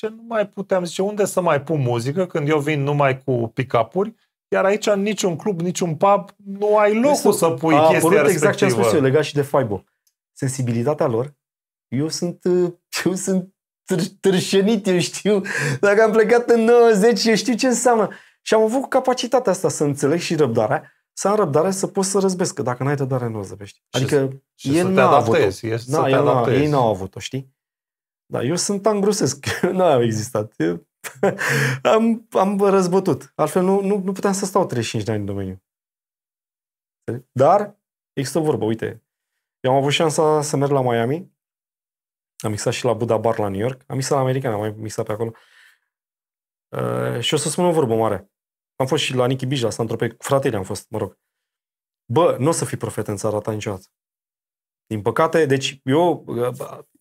Speaker 1: nu mai puteam, unde să mai pun muzică când eu vin numai cu pick-up-uri, iar aici în niciun club, niciun pub, nu ai locul să pui chestia respectivă.
Speaker 2: Exact ce am spus eu, legat și de Faibo. Sensibilitatea lor, eu sunt târșenit, eu știu. Dacă am plecat în 90, eu știu ce înseamnă. Și am avut capacitatea asta să înțeleg și răbdarea, să am răbdare să poți să răzbesc. Că dacă n-ai răbdare, nu răzbești. Adică
Speaker 1: ei n-au avut-o.
Speaker 2: Ei n-au avut-o, știi? Da, eu sunt angrusesc. Nu am existat. Am răzbătut. Altfel nu puteam să stau 35 de ani în domeniu. Dar există o vorbă, uite. Eu am avut șansa să merg la Miami. Am mixat și la Buddha Bar la New York. Am mixat la American, am mai mixat pe acolo. Și o să spun o vorbă mare. Am fost și la Nicky Beach, la Saint-Tropez, cu fratele am fost, mă rog. Bă, nu o să fii profet în țara ta niciodată. Din păcate, deci eu...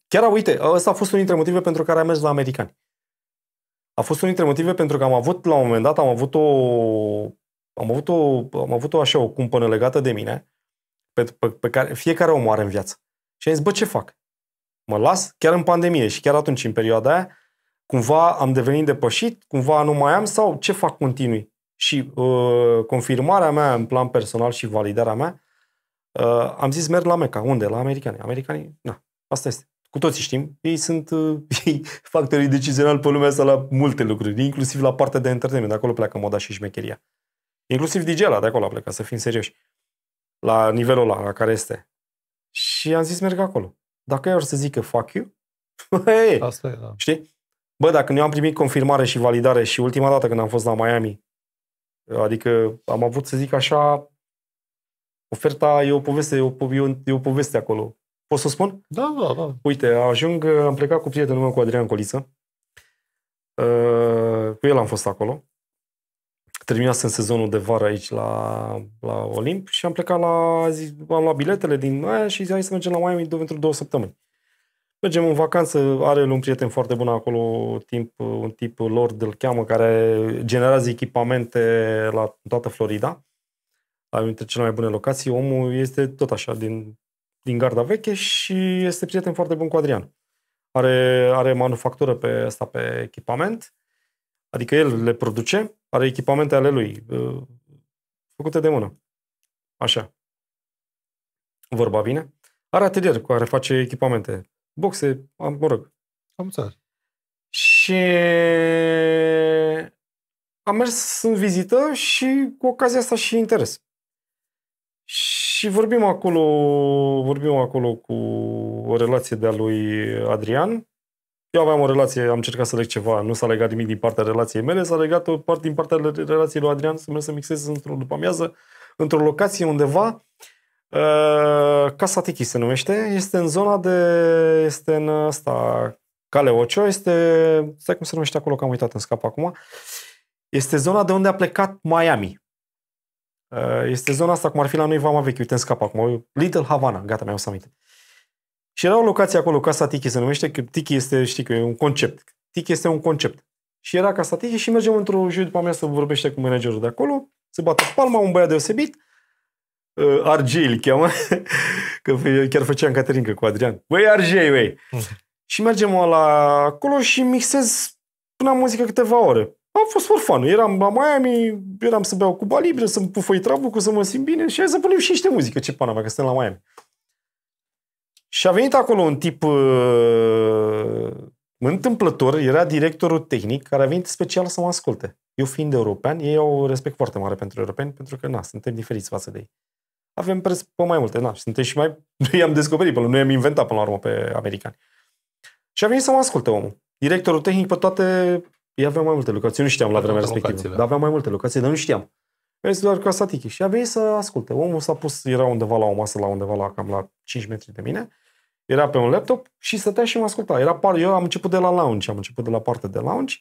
Speaker 2: Chiar, uite, ăsta a fost unul dintre motive pentru care am mers la americani. A fost unul dintre motive pentru că am avut, la un moment dat, am avut așa o cumpănă legată de mine, pe care fiecare om o are în viață. Și am zis, bă, ce fac? Mă las? Chiar în pandemie și chiar atunci, în perioada aia, cumva am devenit depășit, cumva nu mai am sau ce fac continui? Și confirmarea mea în plan personal și validarea mea, am zis merg la Mecca. Unde? La americani. Americanii, na, asta este. Cu toții știm, ei sunt factorii decizionali pe lumea asta la multe lucruri, inclusiv la partea de entertainment, de acolo pleacă moda și șmecheria. Inclusiv DJ-ul de acolo a plecat, să fim serioși. La nivelul ăla la care este. Și am zis merg acolo. Dacă ei or să zică fuck you,
Speaker 1: asta e, da.
Speaker 2: Știi? Bă, dacă eu am primit confirmare și validare și ultima dată când am fost la Miami, adică am avut, să zic așa, oferta e o poveste acolo. Poți să spun?
Speaker 1: Da.
Speaker 2: Uite, am plecat cu prietenul meu, cu Adrian Coliță. Cu el am fost acolo. Terminasem sezonul de vară aici la Olimp și am plecat am luat biletele din aia și zis, hai să mergem la Miami pentru 2 săptămâni. Mergem în vacanță, are un prieten foarte bun acolo, un tip Lord îl cheamă, care generează echipamente la toată Florida. Una dintre cele mai bune locații. Omul este tot așa, din garda veche și este prieten foarte bun cu Adrian. Are manufactură pe echipament, adică el le produce, are echipamente ale lui, făcute de mână. Așa. Vorba bine. Are atelier cu care face echipamente. Boxe, mă rog.
Speaker 1: Am înțeles.
Speaker 2: Și am mers în vizită și cu ocazia asta și interes. Și vorbim acolo cu o relație de-a lui Adrian. Eu aveam o relație, am încercat să leg ceva, nu s-a legat nimic din partea relației mele, s-a legat o parte din partea relației lui Adrian, să merg să mixez după amiază, într-o locație undeva. Casa Tiki se numește, este în zona este în Cale Ocho, stai cum se numește acolo, că am uitat, în scap acum, este zona de unde a plecat Miami. Este zona asta, cum ar fi la noi Vama Veche, uite, în scap acum, Little Havana, gata, mi-am să aminte. Și era o locație acolo, Casa Tiki se numește, că Tiki este, știi că e un concept. Tiki este un concept. Și era Casa Tiki și mergem într-o zi după amiază să vorbește cu managerul de acolo, se bate palma, un băiat deosebit, RJ îl cheamă, că chiar făceam caterincă cu Adrian. Băi, RJ, băi! Și mergem acolo și mixez până la muzică câteva ore. Am fost for fun. Eram la Miami, eram să beau Cuba Libre, să-mi pufăi trabucul, să mă simt bine și hai să punem și niște muzică. Ce pana mea, că suntem la Miami. Și a venit acolo un tip întâmplător, era directorul tehnic, care a venit special să mă asculte. Eu fiind european, ei au respect foarte mare pentru europeni, pentru că, suntem diferiți față de ei. Avem preț pe mai multe, suntem și mai... Noi am descoperit, noi am inventat până la urmă pe americani. Și a venit să mă asculte omul. Directorul tehnic pe toate ei aveau mai multe locații, nu știam la vremea respectivă. Dar aveau mai multe locații, dar nu știam. Eu zic doar Casa Tiki și a venit să asculte. Omul s-a pus, era undeva la o masă, cam la 5 metri de mine, era pe un laptop și stătea și mă asculta. Eu am început de la lounge, am început de la partea de lounge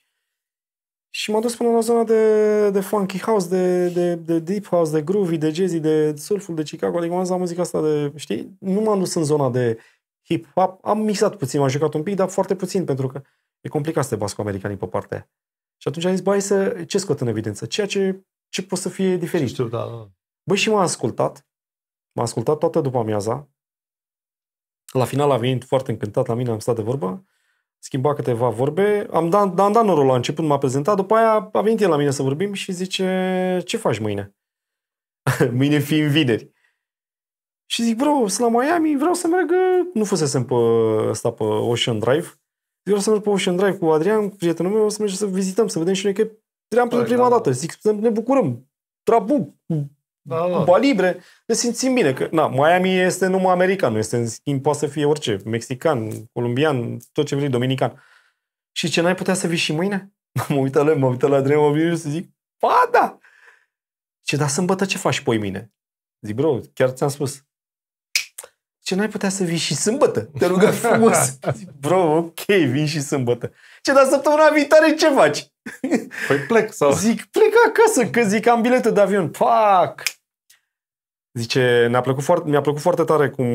Speaker 2: și m-a dus până la zona de funky house, de deep house, de groovy, de jazzy, de soulful, de Chicago. Adică m-am dus la muzica asta de, știi? Nu m-am dus în zona de hip-hop. Am mixat puțin, m-am jucat un pic, dar foarte puțin, pentru că e complicat să te bați cu americanii pe partea aia. Și atunci am zis, ce scot în evidență? Ceea ce pot să fie diferit.
Speaker 1: Știu, da.
Speaker 2: Băi, și m-a ascultat toată după amiaza. La final a venit foarte încântat la mine, am stat de vorbă, schimba câteva vorbe, am dat norul la început, m-a prezentat, după aia a venit el la mine să vorbim și zice, ce faci mâine? Mâine fiind vineri. Și zic, bro, sunt la Miami, vreau să merg, nu fusesem pe Ocean Drive, vreau să merg pe Ocean Drive cu Adrian, cu prietenul meu, o să mergem să vizităm, să vedem și noi, că eram pentru prima dată. Zic, să ne bucurăm. Trabuc, Cuba Libre, ne simțim bine. Că, Miami este numai american, nu este, în schimb, poate să fie orice, mexican, colombian, tot ce vrei, dominican. Și ce, n-ai putea să vii și mâine? M-am uitat la Adrian, m-am venit să zic, da! Ce, dar sâmbătă ce faci poi mine? Zic, bro, chiar ți-am spus. Ce, n-ai putea să vii și sâmbătă? Te rugăm frumos. Zic, bro, ok, vin și sâmbătă. Ce, dar săptămâna viitoare ce faci?
Speaker 1: Păi plec sau?
Speaker 2: Zic, plec acasă, că zic, am biletul de avion. Pac! Zice, mi-a plăcut foarte tare cum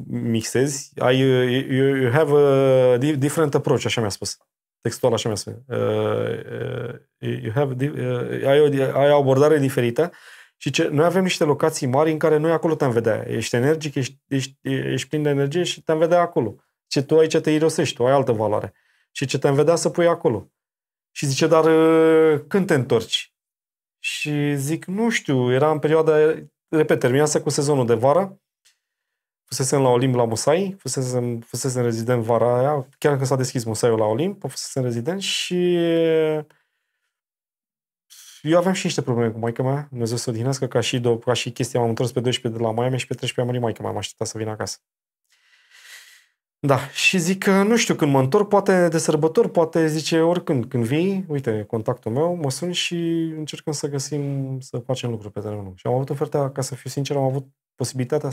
Speaker 2: mixezi. You have a different approach, așa mi-a spus. Textual așa mi-a spus. Ai o abordare diferită. Și noi avem niște locații mari în care noi acolo te-am vedea. Ești energic, ești plin de energie și te-am vedea acolo. Ce tu aici te irosești, tu ai altă valoare. Și ce te-am vedea să pui acolo. Și zice, dar când te întorci? Și zic, nu știu, era în perioada, repet, terminase cu sezonul de vară, fusesem la Olimp la Musai, fusesem rezident vara aia, chiar când s-a deschis Musaiul la Olimp, fusesem rezident și eu aveam și niște probleme cu maică mea, Dumnezeu să o odihnească, ca și chestia, m-am întors pe 12 de la Miami și pe 13 a murit maică mea, m-a așteptat să vin acasă. Da, și zic că nu știu când mă întorc, poate de sărbători, poate zice oricând, când vii, uite, contactul meu, mă suni și încercăm să găsim, să facem lucruri pe terenul. Și am avut oferta, ca să fiu sincer, am avut posibilitatea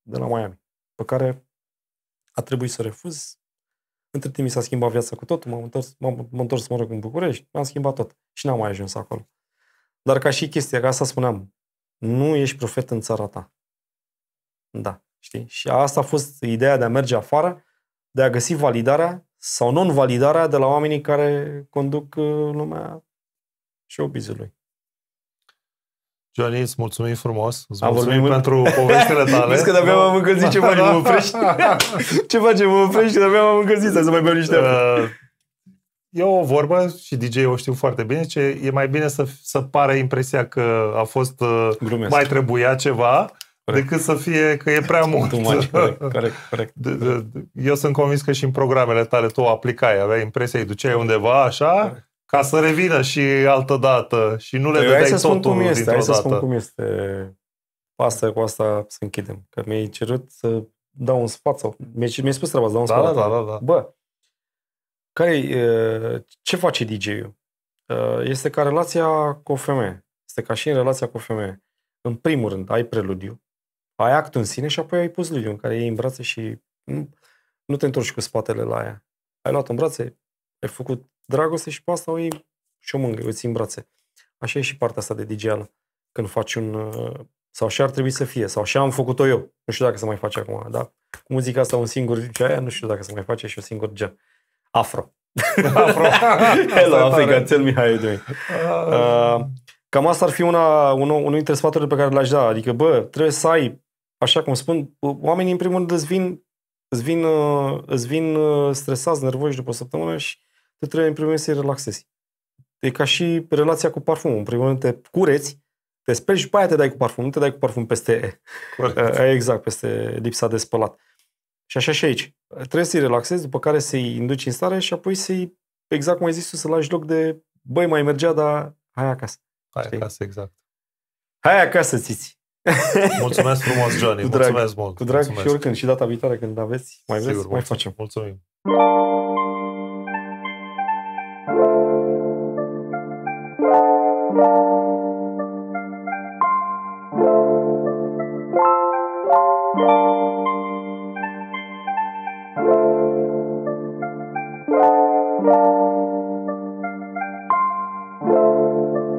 Speaker 2: de la Miami, pe care a trebuit să refuz. Între timp mi s-a schimbat viața cu totul, m-am întors mă rog în București, m-am schimbat tot și n-am mai ajuns acolo. Dar ca și chestia, ca asta spuneam, nu ești profet în țara ta. Da. Știi? Și asta a fost ideea de a merge afară, de a găsi validarea sau non-validarea de la oamenii care conduc lumea showbiz-ului.
Speaker 1: Johnny, îți mulțumim frumos. Îți mulțumim pentru povestile tale.
Speaker 2: Vezi că de-abia m-am încălzit. Ce facem, mă oprești? Ce facem, mă oprești? De-abia m-am încălzit. Să mai beau niște apă.
Speaker 1: E o vorbă și DJ-ul o știu foarte bine, ce e mai bine să pare impresia că a fost mai trebuia ceva, decât să fie că e prea mult.
Speaker 2: Corect.
Speaker 1: Eu sunt convins că și în programele tale tu o aplicai, aveai impresia, îi duceai undeva așa, ca să revină și altă dată și nu le dădeai totul dintr-o dată.
Speaker 2: Hai să spun cum este. Asta cu asta să închidem. Că mi-ai cerut să dau un sfat sau mi-ai spus treaba să dau un sfat.
Speaker 1: Da.
Speaker 2: Bă, ce face DJ-ul? Este ca relația cu o femeie. Este ca și în relația cu o femeie. În primul rând, ai preludiu, ai actul în sine și apoi ai postludiu în care iei în brațe și nu te întorci cu spatele la ea. Ai luat în brațe, ai făcut dragoste și pe asta o iei și o mângâi, o ții în brațe. Așa e și partea asta de DJ-ală. Când faci sau așa ar trebui să fie, sau așa am făcut-o eu. Nu știu dacă se mai face acum, dar cu muzica asta un singur aia, nu știu dacă se mai face și un singur gen. Afro. Hello, Africa, tell me how you doing. Cam asta ar fi unul dintre sfaturile pe care le-aș da. Adică, bă, trebuie să ai, așa cum spun, oamenii în primul rând îți vin stresați, nervoși după o săptămână și tu trebuie în primul rând să-i relaxezi. E ca și relația cu parfumul. În primul rând te cureți, te speli și pe aia te dai cu parfum. Nu te dai cu parfum peste peste lipsa de spălat. Și așa și aici. Trebuie să-i relaxezi, după care să-i induci în stare și apoi să-i, exact cum ai zis tu, să lași loc de, băi, mai mergea, dar hai acasă.
Speaker 1: Hai acasă, exact.
Speaker 2: Hai acasă, țiți.
Speaker 1: Mulțumesc frumos, Johnny. Mulțumesc mult.
Speaker 2: Cu drag și oricând. Și data viitoare când aveți, mai vreți, mai facem.
Speaker 1: Mulțumim. Ciao!